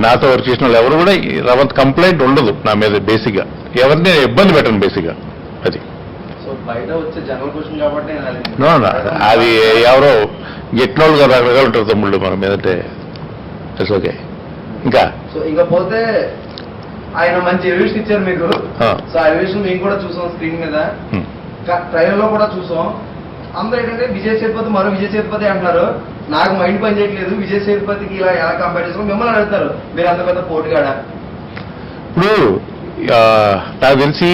నాతో వర్క్ చేసిన వాళ్ళు ఎవరు కూడా రవంత కంప్లైంట్ ఉండదు నా మీద. బేసిక్గా ఎవరిని ఇబ్బంది పెట్టను బేసిక్గా. అది అది ఎవరో గెట్టినోళ్ళు రకరకాలు ఉంటారు తమ్ముళ్ళు మన మీదంటే. It's okay. ఇంకా పోతే ఆయన మంచి రివ్యూస్ ఇచ్చారు మీకు. సో ఆ రివ్యూస్ మేము కూడా చూసాం స్క్రీన్ మీద, ట్రైలర్ లో కూడా చూసాం. అందరూ ఏంటంటే విజయ్ సేతుపతి మరో విజయ్ సేతుపతి అంటున్నారు. నాకు మైండ్ పని చేయట్లేదు, విజయ్ సేతుపతికి ఇలా ఎలా కంపేర్ చేసుకుని మిమ్మల్ని అడుగుతారు, మీరు అంత పెద్ద పోటుగాడా? ఇప్పుడు నాకు తెలిసి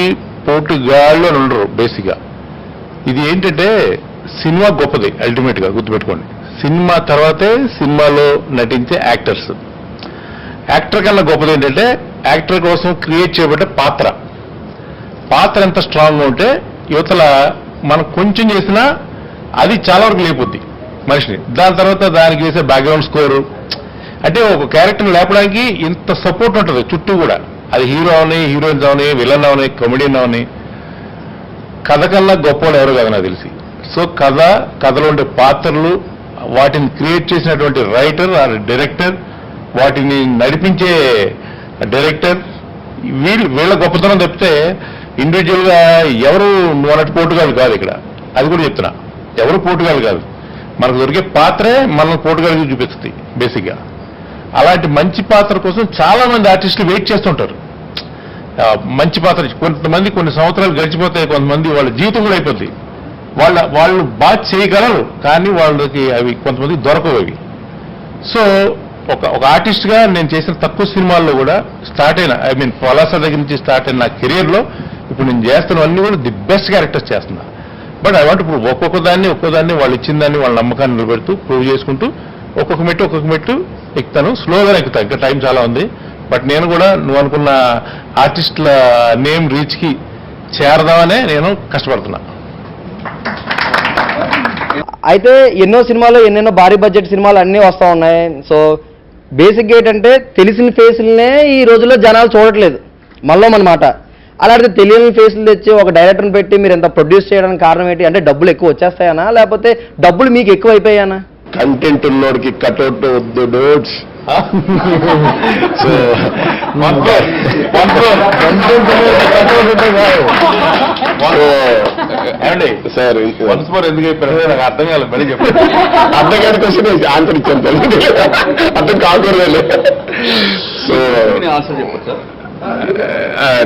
పోటుగాళ్ళు అని ఉండరు బేసిక్గా. ఇది ఏంటంటే సినిమా గొప్పది అల్టిమేట్గా గుర్తుపెట్టుకోండి. సినిమా తర్వాతే సినిమాలో నటించే యాక్టర్స్. యాక్టర్ కన్నా గొప్పది ఏంటంటే యాక్టర్ కోసం క్రియేట్ చేయబడ్డ పాత్ర ఎంత స్ట్రాంగ్గా ఉంటే యువతల మనం కొంచెం చేసినా అది చాలా వరకు లేకపోద్ది మనిషిని. దాని తర్వాత దానికి వేసే బ్యాక్గ్రౌండ్ స్కోరు, అంటే ఒక క్యారెక్టర్ని లేపడానికి ఇంత సపోర్ట్ ఉంటుంది చుట్టూ కూడా. అది హీరో అవని, హీరోయిన్స్ అవని, విలన్ అవని, కమెడియన్ అవని. కథ కన్నా గొప్పవాడు ఎవరు కాదు నాకు తెలిసి. సో కథలో ఉండే పాత్రలు, వాటిని క్రియేట్ చేసినటువంటి రైటర్ ఆర్ డైరెక్టర్, వాటిని నడిపించే డైరెక్టర్, వీళ్ళ గొప్పతనం తప్పితే ఇండివిజువల్గా ఎవరు నువ్వు అన్నట్టు పోటుగాలు కాదు ఇక్కడ. అది కూడా చెప్తున్నా, ఎవరు పోటుగాలు కాదు. మనకు దొరికే పాత్రే మనల్ని పోటుగాలుగా చూపిస్తుంది బేసిక్గా. అలాంటి మంచి పాత్ర కోసం చాలా మంది ఆర్టిస్టులు వెయిట్ చేస్తుంటారు. మంచి పాత్ర కొంతమంది కొన్ని సంవత్సరాలు గడిచిపోతాయి, కొంతమంది వాళ్ళ జీవితం కూడా అయిపోద్ది. వాళ్ళు బాగా చేయగలరు, కానీ వాళ్ళకి అవి కొంతమంది దొరకవు అవి. సో ఒక ఆర్టిస్ట్గా నేను చేసిన తక్కువ సినిమాల్లో కూడా స్టార్ట్ అయిన పలాస దగ్గర నుంచి స్టార్ట్ అయిన నా కెరియర్లో ఇప్పుడు నేను చేస్తున్నవన్నీ కూడా ది బెస్ట్ క్యారెక్టర్స్ చేస్తున్నా. బట్ ఐ వాంట్ ఇప్పుడు ఒక్కొక్క దాన్ని వాళ్ళు ఇచ్చిన దాన్ని వాళ్ళ నమ్మకాన్ని నిలబెడుతూ ప్రూవ్ చేసుకుంటూ ఒక్కొక్క మెట్టు ఎక్కుతాను. స్లోగా ఎక్కుతాను, ఇంకా టైం చాలా ఉంది. బట్ నేను కూడా నువ్వు అనుకున్న ఆర్టిస్టుల నేమ్ రీచ్కి చేరదామనే నేను కష్టపడుతున్నా. అయితే ఎన్నో సినిమాలు, ఎన్నెన్నో భారీ బడ్జెట్ సినిమాలు అన్నీ వస్తూ ఉన్నాయి. సో బేసిక్గా ఏంటంటే తెలిసిన ఫేసులనే ఈ రోజుల్లో జనాలు చూడట్లేదు, మన మాట. అలాంటి తెలియని ఫేసులు తెచ్చి ఒక డైరెక్టర్ని పెట్టి మీరు ఎంత ప్రొడ్యూస్ చేయడానికి కారణం ఏంటి? అంటే డబ్బులు ఎక్కువ వచ్చేస్తాయనా, లేకపోతే డబ్బులు మీకు ఎక్కువ అయిపోయానా? కంటెంట్ ఉన్నోడికి కట్అవుట్ వద్దు డోట్స్. సో ఏమండి సార్ వన్స్ మోర్ ఎందుకు చెప్పారు నాకు అర్థం కాలేదు మళ్ళీ చెప్పండి. అర్థం కాని క్వశ్చన్ ఆన్సర్ ఇచ్చాను అర్థం కాకూడదు. సో ఆన్సర్ చెప్పచ్చు సార్.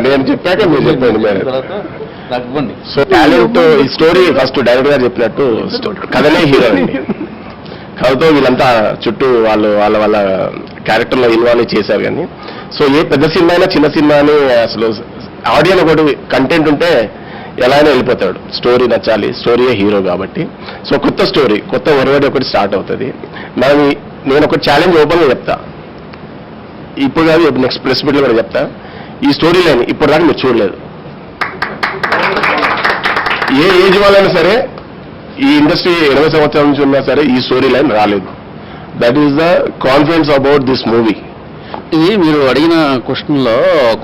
నేను చెప్పాక మీరు చెప్పండి మేడం. నాకు ఇవ్వండి. సో టాలెంట్ ఈ స్టోరీ ఫస్ట్ డైరెక్టర్ గారు చెప్పినట్టు కథనే హీరో అండి. కథతో వీళ్ళంతా చుట్టూ వాళ్ళ క్యారెక్టర్లో ఇన్వాల్వ్ చేశారు. కానీ సో ఏ పెద్ద సినిమా అయినా చిన్న సినిమా అని అసలు ఆడియన్ ఒకటి కంటెంట్ ఉంటే ఎలా అయినా వెళ్ళిపోతాడు. స్టోరీ నచ్చాలి, స్టోరీయే హీరో కాబట్టి. సో కొత్త స్టోరీ, కొత్త ఒరవడి ఒకటి స్టార్ట్ అవుతుంది. నేను ఒక ఛాలెంజ్ ఓపెన్గా చెప్తా, ఇప్పుడు కాదు నెక్స్ట్ ప్రెస్ మీట్లో కూడా చెప్తా. ఈ స్టోరీ లైన్ ఇప్పుడు దాకా మీరు చూడలేదు. ఏ ఏజ్ వాళ్ళైనా సరే, ఈ ఇండస్ట్రీ 20 సంవత్సరాల నుంచి ఉన్నా సరే ఈ స్టోరీ లైన్ రాలేదు. That is the confidence about this movie. ఇది మీరు అడిగిన క్వశ్చన్లో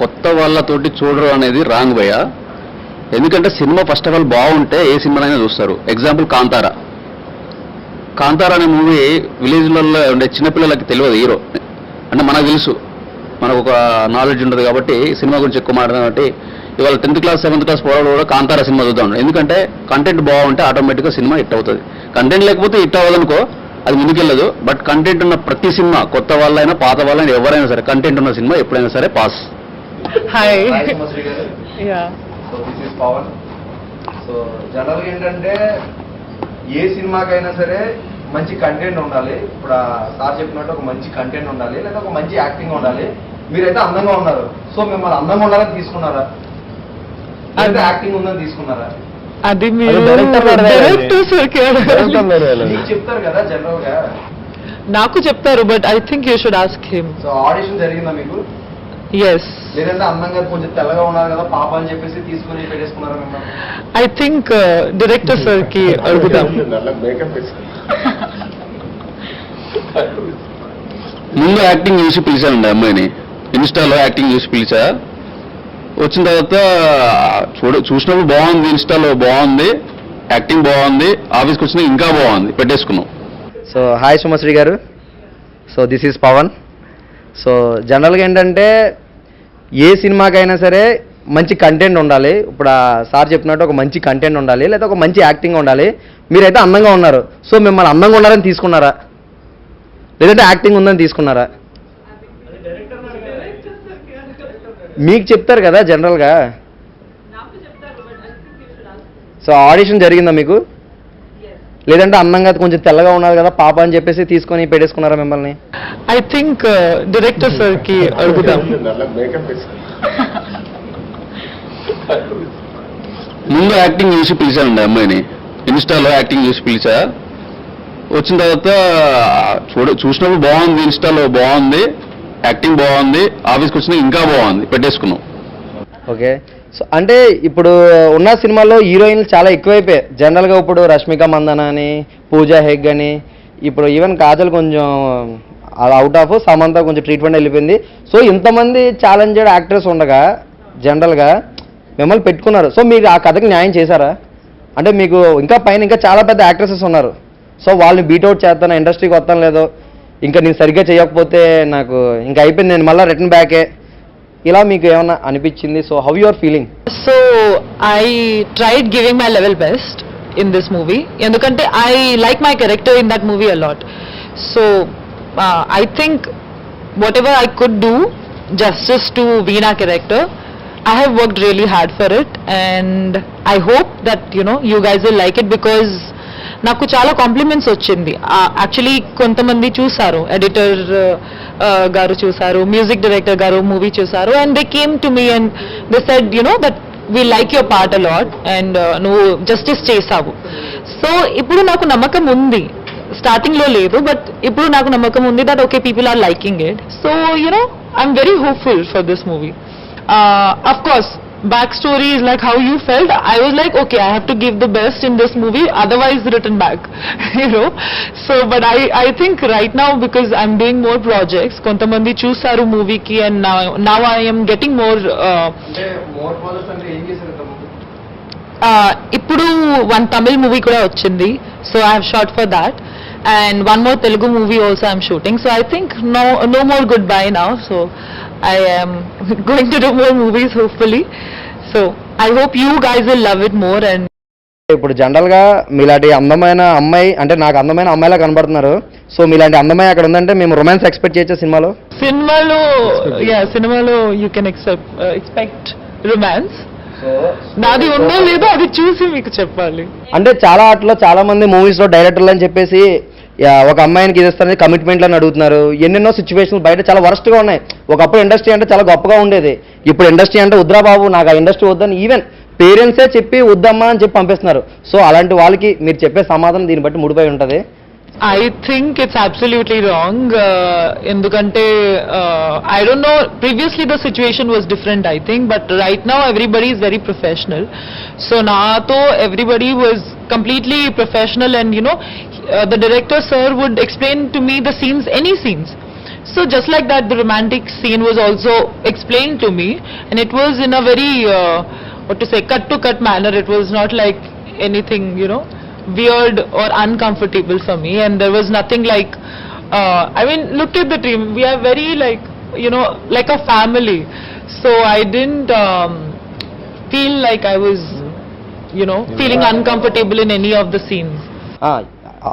కొత్త వాళ్ళతోటి చూడరు అనేది రాంగ్ భయ్య. ఎందుకంటే సినిమా ఫస్ట్ ఆఫ్ ఆల్ బాగుంటే ఏ సినిమానైనా చూస్తారు. ఎగ్జాంపుల్ కాంతారా అనే మూవీ విలేజ్లలో ఉండే చిన్నపిల్లలకి తెలియదు హీరో అంటే మనకు తెలుసు, మనకు ఒక నాలెడ్జ్ ఉంటుంది కాబట్టి సినిమా గురించి ఎక్కువ మాట్లాడదాం. కాబట్టి ఇవాళ 10th క్లాస్ 7th క్లాస్ పోరాడు కూడా కాంతారా సినిమా చూద్దాం. ఎందుకంటే కంటెంట్ బాగుంటే ఆటోమేటిక్గా సినిమా హిట్ అవుతుంది. కంటెంట్ లేకపోతే హిట్ అవ్వదనుకో, అది ముందుకెళ్ళదు. బట్ కంటెంట్ ఉన్న ప్రతి సినిమా, కొత్త వాళ్ళైనా పాత వాళ్ళైనా ఎవరైనా సరే, కంటెంట్ ఉన్న సినిమా ఎప్పుడైనా సరే pass. Hi. Yeah. So this is Pavan. So జనరల్గా ఏంటంటే ఏ సినిమాకైనా సరే మంచి కంటెంట్ ఉండాలి. ఇప్పుడు సార్ చెప్పినట్టు ఒక మంచి కంటెంట్ ఉండాలి, లేదా ఒక మంచి యాక్టింగ్ ఉండాలి. మీరైతే అందంగా ఉన్నారు, సో మిమ్మల్ని అందంగా ఉండాలని తీసుకున్నారా, లేదా యాక్టింగ్ ఉందని తీసుకున్నారా? అది మీరు మీకు చెప్తారు కదా జనరల్ గా. నాకు చెప్తారు, but I think you should ask him. So audition జరిగిందా మీకు? ఎస్. లేదంటే అందంగా కొంచెం తెల్లగా ఉన్నారు కదా పాప అని చెప్పేసి తీసుకుని పెట్టేసుకున్నారా మిమ్మల్ని? ఐ థింక్ డైరెక్టర్ సార్ కి అడుగుదాం. ముందు యాక్టింగ్ చూసి పిలిచానండి అమ్మాయిని, ఇన్స్టాలో యాక్టింగ్ చూసి పిలిచా. వచ్చిన తర్వాత చూసినప్పుడు బాగుంది, ఇన్స్టాలో బాగుంది, యాక్టింగ్ బాగుంది, ఆఫీస్కి వచ్చినా ఇంకా బాగుంది, పెట్టేసుకున్నాం. సో హాయ్ సుమశ్రీ గారు. So this is Pavan. So జనరల్గా ఏంటంటే ఏ సినిమాకైనా సరే మంచి కంటెంట్ ఉండాలి. ఇప్పుడు సార్ చెప్పినట్టు ఒక మంచి కంటెంట్ ఉండాలి, లేదా ఒక మంచి యాక్టింగ్ ఉండాలి. మీరైతే అందంగా ఉన్నారు, సో మిమ్మల్ని అందంగా ఉన్నారని తీసుకున్నారా, లేదంటే యాక్టింగ్ ఉందని తీసుకున్నారా? మీకు చెప్తారు కదా జనరల్గా. సో ఆడిషన్ జరిగిందా మీకు? లేదంటే అందంగా కొంచెం తెల్లగా ఉన్నారు కదా పాప అని చెప్పేసి తీసుకొని పెట్టేసుకున్నారా మిమ్మల్ని? ఐ థింక్ డైరెక్టర్ సార్ కి అడుగుదాం. ముందు యాక్టింగ్ చూసి పిలిచానండి అమ్మాయిని, ఇన్స్టాలో యాక్టింగ్ చూసి పిలిచా. వచ్చిన తర్వాత చూసినప్పుడు బాగుంది, ఇన్స్టాలో బాగుంది, యాక్టింగ్ బాగుంది, ఆఫీస్కి వచ్చినా ఇంకా బాగుంది, పెట్టేసుకున్నాం. ఓకే. సో అంటే ఇప్పుడు ఉన్న సినిమాల్లో హీరోయిన్లు చాలా ఎక్కువైపోయాయి జనరల్గా. ఇప్పుడు రష్మిక మందన అని, పూజా హెగ్ అని, ఇప్పుడు ఈవెన్ కాజల్ కొంచెం అవుట్ ఆఫ్, సమంత కొంచెం ట్రీట్మెంట్ వెళ్ళిపోయింది. సో ఇంతమంది ఛాలెంజెడ్ యాక్టర్స్ ఉండగా జనరల్గా మిమ్మల్ని పెట్టుకున్నారు. సో మీరు ఆ కథకి న్యాయం చేశారా? అంటే మీకు ఇంకా పైన ఇంకా చాలా పెద్ద యాక్ట్రెసెస్ ఉన్నారు, సో వాళ్ళని బీట్అవుట్ చేస్తాను, ఇండస్ట్రీకి వస్తాను లేదో, ఇంకా నేను సరిగ్గా చేయకపోతే నాకు ఇంకా అయిపోయింది, నేను మళ్ళీ రిటర్న్ బ్యాకే, ఇలా మీకు ఏమన్నా అనిపించింది? So how you are feeling? So I tried giving my level best in this movie, ఎందుకంటే I like my character in that movie a lot. So I think whatever I could do justice to Veena character. I have worked really hard for it and I hope that you guys will like it because నాకు చాలా compliments వచ్చింది. Actually కొంతమంది చూసారు, editor గారు చూసారు, music director గారు movie చూసారు, and they came to me and they said that we like your part a lot and నువ్వు జస్టిస్ చేసావు. సో ఇప్పుడు నాకు నమ్మకం ఉంది, స్టార్టింగ్ లో లేదు బట్ ఇప్పుడు నాకు నమ్మకం ఉంది that okay people are liking it. So I'm very hopeful for this movie. Of course, backstory is like how you felt. I was like, okay, I have to give the best in this movie, otherwise return back, So, but I think right now because I'm doing more projects, kontamandi chusaru movie ki, and now I am getting more. More projects అంటే ఏం చేశారు? ఇప్పుడు one Tamil movie kuda ochindi, so I have shot for that. and one more Telugu movie also I'm shooting. So I think no more goodbye now. So I am going to do more movies hopefully. So I hope you guys will love it more. And ఇప్పుడు జనరల్గా మీలాంటి అందమైన అమ్మాయి అంటే నాకు అందమైన అమ్మాయిలా కనబడుతున్నారు. సో మీలాంటి అందమైన అక్కడ ఉందంటే మేము రొమాన్స్ ఎక్స్పెక్ట్ చేయొచ్చా సినిమాలో? సినిమాలో యూ కెన్ ఎక్స్పెక్ట్ రొమాన్స్. నాది ఉందో లేదో అది చూసి మీకు చెప్పాలి. అంటే చాలా ఆటలో చాలా మంది మూవీస్ లో డైరెక్టర్లు అని చెప్పేసి ఒక అమ్మాయికి ఇది ఇస్తారని కమిట్మెంట్లు అని అడుగుతున్నారు. ఎన్నెన్నో సిచ్యువేషన్ బయట చాలా వరస్ట్ గా ఉన్నాయి. ఒకప్పుడు ఇండస్ట్రీ అంటే చాలా గొప్పగా ఉండేది. ఇప్పుడు ఇండస్ట్రీ అంటే వద్దురా బాబు నాకు ఆ ఇండస్ట్రీ వద్దని ఈవెన్ పేరెంట్సే చెప్పి వద్దమ్మా అని చెప్పి పంపిస్తున్నారు. సో అలాంటి వాళ్ళకి మీరు చెప్పే సమాధానం దీన్ని బట్టి ముడిపోయి ఉంటుంది. I think it's absolutely wrong. Endukante I don't know. Previously the situation was different, I think, but right now everybody is very professional. So naato everybody was completely professional, and the director sir would explain to me the scenes, any scenes. So just like that, the romantic scene was also explained to me, and it was in a very what to say, cut to cut manner. It was not like anything weird or uncomfortable for me, and there was nothing like I mean, look at the team, we are very like like a family. So I didn't feel like I was feeling uncomfortable in any of the scenes.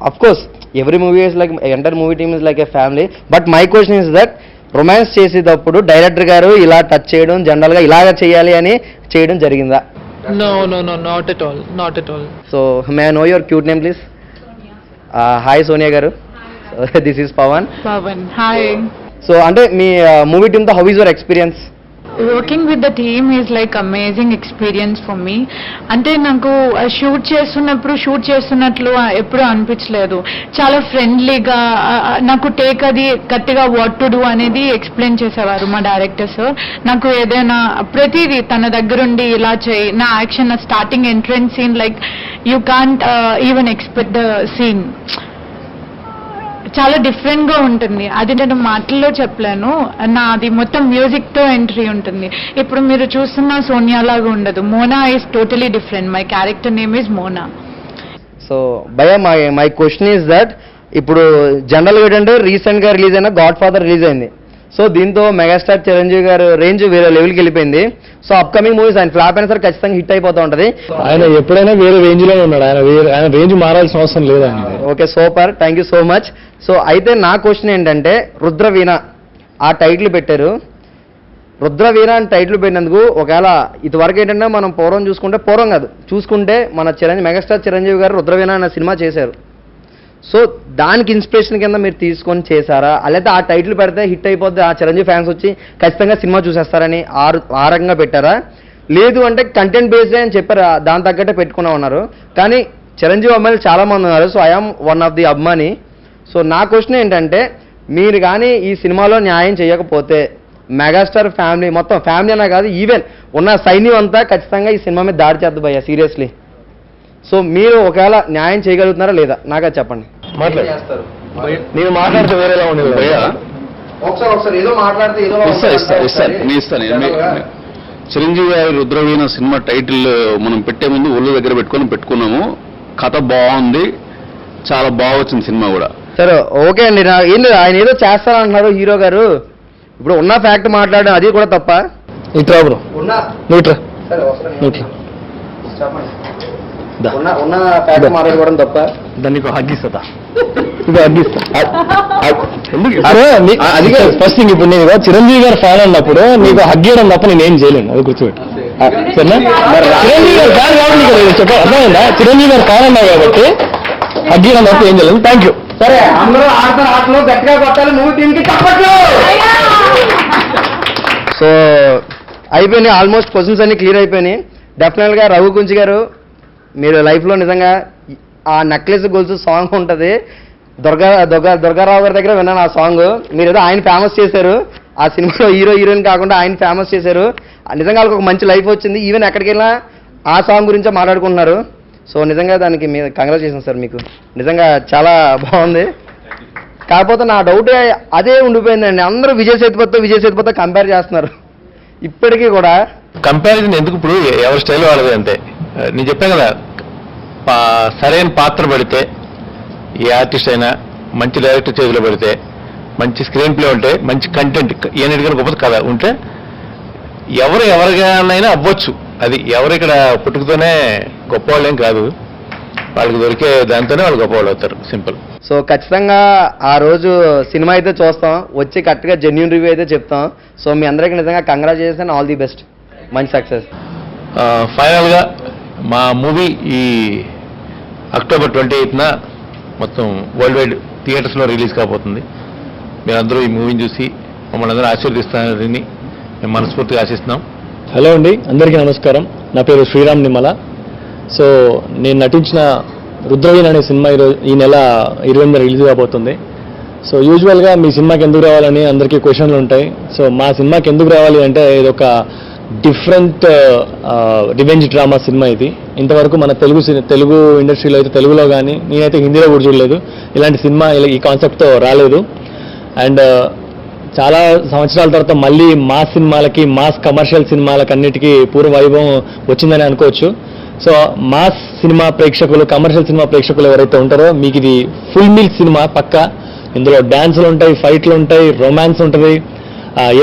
Of course every movie is like entire movie team is like a family, but my question is that romance చేసేటప్పుడు director గారు ఇలా touch చేయడం general గా ఇలాగ చేయాలి అని చేయడం జరిగిందా? No, not at all. So may I know your cute name please? Hi Sonia garu. This is Pawan. Hi. So అంటే మీ మూవీ టీమ్ తో how is your experience? Working with the team is like amazing experience for me. అంటే నాకు shoot చేస్తున్నట్లు ఎప్పుడు అనిపించలేదు. చాలా ఫ్రెండ్లీగా నాకు టేక్ అది గట్టిగా వాట్ టు డూ అనేది ఎక్స్ప్లెయిన్ చేసేవారు మా డైరెక్టర్ సార్. నాకు ఏదైనా ప్రతిదీ తన దగ్గరుండి ఇలా చేయి, నా యాక్షన్, నా starting entrance scene, like you can't even expect the scene. చాలా డిఫరెంట్ గా ఉంటుంది. అది నేను మాటల్లో చెప్పలేను. అది మొత్తం మ్యూజిక్ తో ఎంట్రీ ఉంటుంది. ఇప్పుడు మీరు చూస్తున్న సోనియా లాగా ఉండదు. Mona is totally different. My character name is Mona. So భయ మై క్వశ్చన్ ఈస్ దట్ ఇప్పుడు జనరల్గా ఏంటంటే రీసెంట్ గా రిలీజ్ అయిన గాడ్ ఫాదర్ రిలీజ్ అయింది. సో దీంతో మెగాస్టార్ చిరంజీవి గారు రేంజ్ వేరే లెవెల్కి వెళ్ళిపోయింది. సో అప్కమింగ్ మూవీస్ ఆయన ఫ్లాప్ అయినా సరే ఖచ్చితంగా హిట్ అయిపోతూ ఉంటుంది. ఆయన ఎప్పుడైనా వేరే రేంజ్ లోనే ఉన్నాడు. ఆయన రేంజ్ మారాల్సిన అవసరం లేదు. Okay, super, thank you so much. So అయితే నా క్వశ్చన్ ఏంటంటే రుద్రవీణ ఆ టైటిల్ పెట్టారు. రుద్రవీణ అని టైటిల్ పెట్టినందుకు ఒకవేళ ఇదివరకు ఏంటంటే మనం చూసుకుంటే మన మెగాస్టార్ చిరంజీవి గారు రుద్రవీణ అనే సినిమా చేశారు. సో దానికి ఇన్స్పిరేషన్ కింద మీరు తీసుకొని చేశారా, అలాగే ఆ టైటిల్ పెడితే హిట్ అయిపోద్ది, ఆ చిరంజీవి ఫ్యాన్స్ వచ్చి ఖచ్చితంగా సినిమా చూసేస్తారని ఆ రకంగా పెట్టారా? లేదు అంటే కంటెంట్ బేస్డ్ అని చెప్పారా, దాని తగ్గట్టే పెట్టుకున్నా ఉన్నారు. కానీ చిరంజీవి అమ్మాయిలు చాలా మంది ఉన్నారు. So I am one of the అభిమాని. సో నా క్వశ్చన్ ఏంటంటే మీరు కానీ ఈ సినిమాలో న్యాయం చేయకపోతే మెగాస్టార్ ఫ్యామిలీ మొత్తం ఫ్యామిలీ అన్నా కాదు, ఈవెన్ ఉన్న సైన్యం అంతా ఖచ్చితంగా ఈ సినిమా మీద దాడి చేద్దు భయ్యా, సీరియస్లీ. సో మీరు ఒకవేళ న్యాయం చేయగలుగుతున్నారా లేదా నాకు అది చెప్పండి. నేను మాట్లాడితే వేరేలా ఉండేది. ఒకసారి ఏదో మాట్లాడితే చిరంజీవి గారి రుద్రవీణ సినిమా టైటిల్ మనం పెట్టే ముందు ఒళ్ళు దగ్గర పెట్టుకున్నాము. కథ బాగుంది, చాలా బాగా వచ్చింది సినిమా కూడా. సరే ఓకే అండి. ఏంటి ఆయన ఏదో చేస్తానంటున్నారు హీరో గారు, ఇప్పుడు ఉన్న ఫ్యాక్ట్ మాట్లాడడం అది కూడా తప్ప? ఇట్రా బ్రో, నువ్వుట్రా. ఉన్న ఫ్యాక్ట్ మాట్లాడుకోవడం తప్ప? దాన్ని హగ్గిస్తా. ఫస్ట్ థింగ్, ఇప్పుడు నేను చిరంజీవి గారు ఫ్యాన్ అన్నప్పుడు నీకు హగ్గేయడం తప్ప నేనేం చేయలేను, అది గుర్తుపెట్టు. సరేనా? చిరంజీవి గారు ఫ్యాన్ కాబట్టి చెప్ప అర్థమైందా? చిరంజీవి గారు ఫ్యాన్ అన్నావు కాబట్టి హగ్గేయడం తప్ప ఏం చేయలేదు. Thank you. సరే, అందరూ ఆడతారు, ఆటలో గట్టిగా కొట్టాలి, మూవీ టీంకి తప్పట్లు. సో అయిపోయినాయి, ఆల్మోస్ట్ క్వశ్చన్స్ అన్ని క్లియర్ అయిపోయినాయి. డెఫినెట్గా రఘుకుంచి గారు మీరు లైఫ్లో నిజంగా ఆ నెక్లెస్ గొలుసు సాంగ్ ఉంటుంది, దుర్గారావు గారి దగ్గర విన్నాను ఆ సాంగ్. మీరు ఏదో ఆయన ఫేమస్ చేశారు ఆ సినిమాలో, హీరోయిన్ కాకుండా ఆయన ఫేమస్ చేశారు. నిజంగా వాళ్ళకి ఒక మంచి లైఫ్ వచ్చింది. ఈవెన్ ఎక్కడికి వెళ్ళినా ఆ సాంగ్ గురించే మాట్లాడుకుంటున్నారు. సో నిజంగా దానికి మీ కంగ్రాచులేషన్ సార్, మీకు నిజంగా చాలా బాగుంది. కాకపోతే నా డౌట్ అదే ఉండిపోయిందండి, అందరూ విజయ్ సేతుపతితో కంపేర్ చేస్తున్నారు ఇప్పటికీ కూడా. కంపారిజన్ ఎందుకు? ఇప్పుడు ఎవరి స్టైల్ వాళ్ళది అంతే. నేను చెప్పాను కదా, సరైన పాత్ర పడితే ఏ ఆర్టిస్ట్ అయినా మంచి డైరెక్టర్ చేతిలో పెడితే, మంచి స్క్రీన్ ప్లే ఉంటే, మంచి కంటెంట్, ఏనిటికైనా గొప్ప కథ ఉంటే ఎవరికైనా అవ్వచ్చు. అది ఎవరు ఇక్కడ పుట్టుకతోనే గొప్పవాళ్ళేం కాదు, వాళ్ళకి దొరికే దాంతోనే వాళ్ళు గొప్పవాళ్ళు అవుతారు. సింపుల్. సో ఖచ్చితంగా ఆ రోజు సినిమా అయితే చూస్తాం, వచ్చి కరెక్ట్గా జెన్యూన్ రివ్యూ అయితే చెప్తాం. సో మీ అందరికీ నిజంగా congratulations and all the best, మంచి సక్సెస్. ఫైనల్గా మా మూవీ ఈ అక్టోబర్ 28న మొత్తం వరల్డ్ వైడ్ థియేటర్స్లో రిలీజ్ కాబోతుంది. మీరందరూ ఈ మూవీని చూసి మమ్మల్ని అందరూ ఆశీర్వదిస్తారని మేము మనస్ఫూర్తిగా ఆశిస్తున్నాం. హలో అండి, అందరికీ నమస్కారం. నా పేరు శ్రీరామ్ నిమ్మల. సో నేను నటించిన రుద్రవీణ అనే సినిమా ఈ నెల 20న రిలీజ్ కాబోతుంది. సో యూజువల్గా మీ సినిమాకి ఎందుకు రావాలని అందరికీ క్వశ్చన్లు ఉంటాయి. సో మా సినిమాకి ఎందుకు రావాలి అంటే ఇదొక డిఫరెంట్ రివెంజ్ డ్రామా సినిమా. ఇది ఇంతవరకు మన తెలుగు ఇండస్ట్రీలో అయితే, తెలుగులో కానీ నేనైతే హిందీలో కూడా చూడలేదు, ఇలాంటి సినిమా ఈ కాన్సెప్ట్తో రాలేదు. అండ్ చాలా సంవత్సరాల తర్వాత మళ్ళీ మాస్ సినిమాలకి, మాస్ కమర్షియల్ సినిమాలకి అన్నిటికీ పూర్వ వైభవం వచ్చిందని అనుకోవచ్చు. సో మాస్ సినిమా ప్రేక్షకులు, కమర్షియల్ సినిమా ప్రేక్షకులు ఎవరైతే ఉంటారో మీకు ఇది ఫుల్ మీల్ సినిమా పక్కా. ఇందులో డ్యాన్సులు ఉంటాయి, ఫైట్లు ఉంటాయి, రొమాన్స్ ఉంటుంది,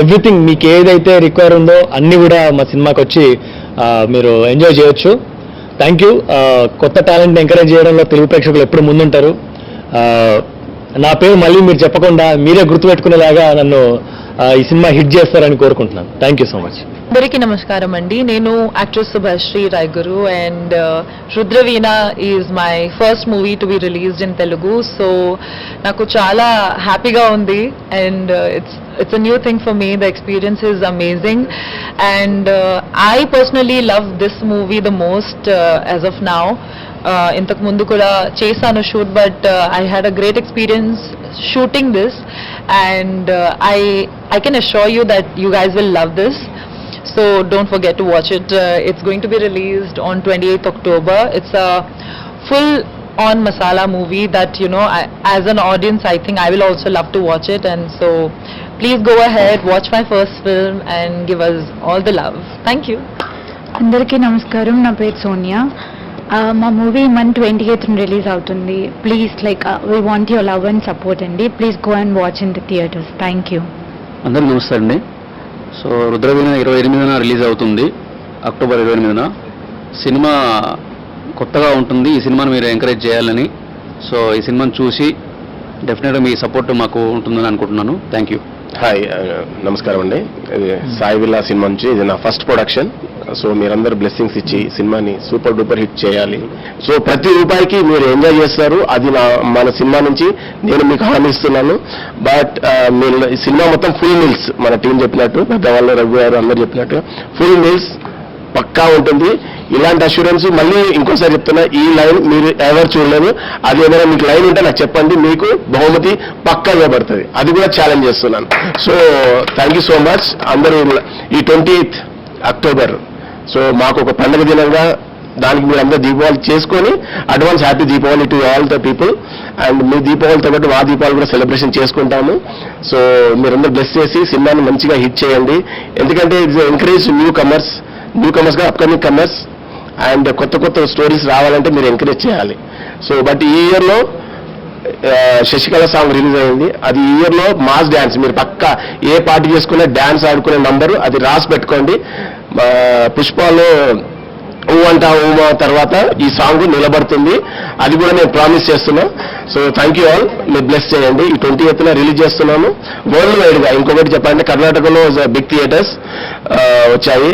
ఎవ్రీథింగ్ మీకు ఏదైతే రిక్వైర్ ఉందో అన్నీ కూడా మా సినిమాకి వచ్చి మీరు ఎంజాయ్ చేయొచ్చు. Thank you. కొత్త టాలెంట్ని ఎంకరేజ్ చేయడంలో తెలుగు ప్రేక్షకులు ఎప్పుడు ముందుంటారు. నా పేరు మళ్ళీ మీరు చెప్పకుండా మీరే గుర్తుపెట్టుకునేలాగా నన్ను ఈ సినిమా హిట్ చేస్తారని కోరుకుంటున్నాను. Thank you so much. అందరికీ నమస్కారం అండి. నేను actress Subhashree Rayguru and Rudraveena is my first movie to be released in Telugu. So నాకు చాలా హ్యాపీగా ఉంది and it's a new thing for me. The experience is amazing and I personally love this movie the most as of now. ఇంతకు ముందు కూడా చేశాను shoot, but I had a great experience shooting this and I can assure you that you guys will love this. So don't forget to watch it. It's going to be released on 28th October. It's a full on masala movie that, you know, as an audience I think I will also love to watch it, and so please go ahead, watch my first film and give us all the love. Thank you. అందరికీ నమస్కారం. నా పేరు సోనియా. మా movie మన 28th release అవుతుంది. Please we want your love and support అండి. Please go and watch in the theatres. Thank you. అందరికీ నమస్తే అండి. సో రుద్రవీణ 28న రిలీజ్ అవుతుంది, అక్టోబర్ 28న. సినిమా కొత్తగా ఉంటుంది, ఈ సినిమాను మీరు ఎంకరేజ్ చేయాలని. సో ఈ సినిమాను చూసి డెఫినెట్గా మీ సపోర్ట్ మాకు ఉంటుందని అనుకుంటున్నాను. Thank you. హాయ్, నమస్కారం అండి. సాయి విల్లా సినిమా నుంచి ఇది నా ఫస్ట్ ప్రొడక్షన్. సో మీరందరూ బ్లెస్సింగ్స్ ఇచ్చి సినిమాని సూపర్ డూపర్ హిట్ చేయాలి. సో ప్రతి రూపాయికి మీరు ఎంజాయ్ చేస్తారు, అది మన సినిమా నుంచి నేను మీకు హామీ ఇస్తున్నాను. బట్ మీరు సినిమా మొత్తం ఫుల్ మీల్స్, మన టీం చెప్పినట్టు, పెద్దవాళ్ళు రఘు గారు అందరు చెప్పినట్టు ఫుల్ మీల్స్ పక్కా ఉంటుంది. ఇలాంటి అష్యూరెన్స్ మళ్ళీ ఇంకోసారి చెప్తున్నా, ఈ లైన్ మీరు ఎవరు చూడలేదు, అది ఏదైనా మీకు లైన్ ఉంటే నాకు చెప్పండి, మీకు బహుమతి పక్కా ఇవ్వబడుతుంది. అది కూడా ఛాలెంజ్ చేస్తున్నాను. So thank you so much. అందరూ ఈ 28th అక్టోబర్ సో మాకు ఒక పండుగ దినంగా, దానికి మీరు అందరూ దీపావళి చేసుకొని advance happy Deepavali to all the people. And మీ దీపావళితో పాటు మా దీపావళి కూడా సెలబ్రేషన్ చేసుకుంటాము. సో మీరందరూ బ్లెస్ చేసి సినిమాని మంచిగా హిట్ చేయండి. ఎందుకంటే ఇట్స్ ఎంకరేజ్ న్యూ కమర్స్గా అప్కమింగ్ కమర్స్ అండ్ కొత్త కొత్త స్టోరీస్ రావాలంటే మీరు ఎంకరేజ్ చేయాలి. సో బట్ ఈ ఇయర్లో శశికళ సాంగ్ రిలీజ్ అయింది. అది ఈ ఇయర్లో మాస్ డ్యాన్స్, మీరు పక్కా ఏ పార్టీ చేసుకునే డ్యాన్స్ ఆడుకునే నంబరు అది రాసి పెట్టుకోండి. పుష్పలో ఊమంటా ఊమా తర్వాత ఈ సాంగ్ నిలబడుతుంది, అది కూడా నేను ప్రామిస్ చేస్తున్నా. సో థ్యాంక్ యూ ఆల్, మీరు బ్లెస్ చేయండి. ఈ 28న రిలీజ్ చేస్తున్నాము వరల్డ్ వైడ్గా. ఇంకొకటి చెప్పాలంటే కర్ణాటకలో బిగ్ థియేటర్స్ వచ్చాయి,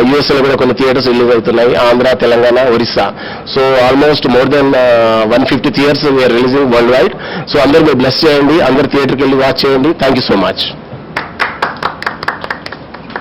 యూఎస్ఏలో కూడా కొన్ని థియేటర్స్ రిలీజ్ అవుతున్నాయి, Andhra, Telangana, Orissa. So almost more than 150 theatres we are releasing worldwide. సో అందరూ మీరు బ్లెస్ చేయండి, అందరు థియేటర్కి వెళ్ళి వాచ్ చేయండి. Thank you so much.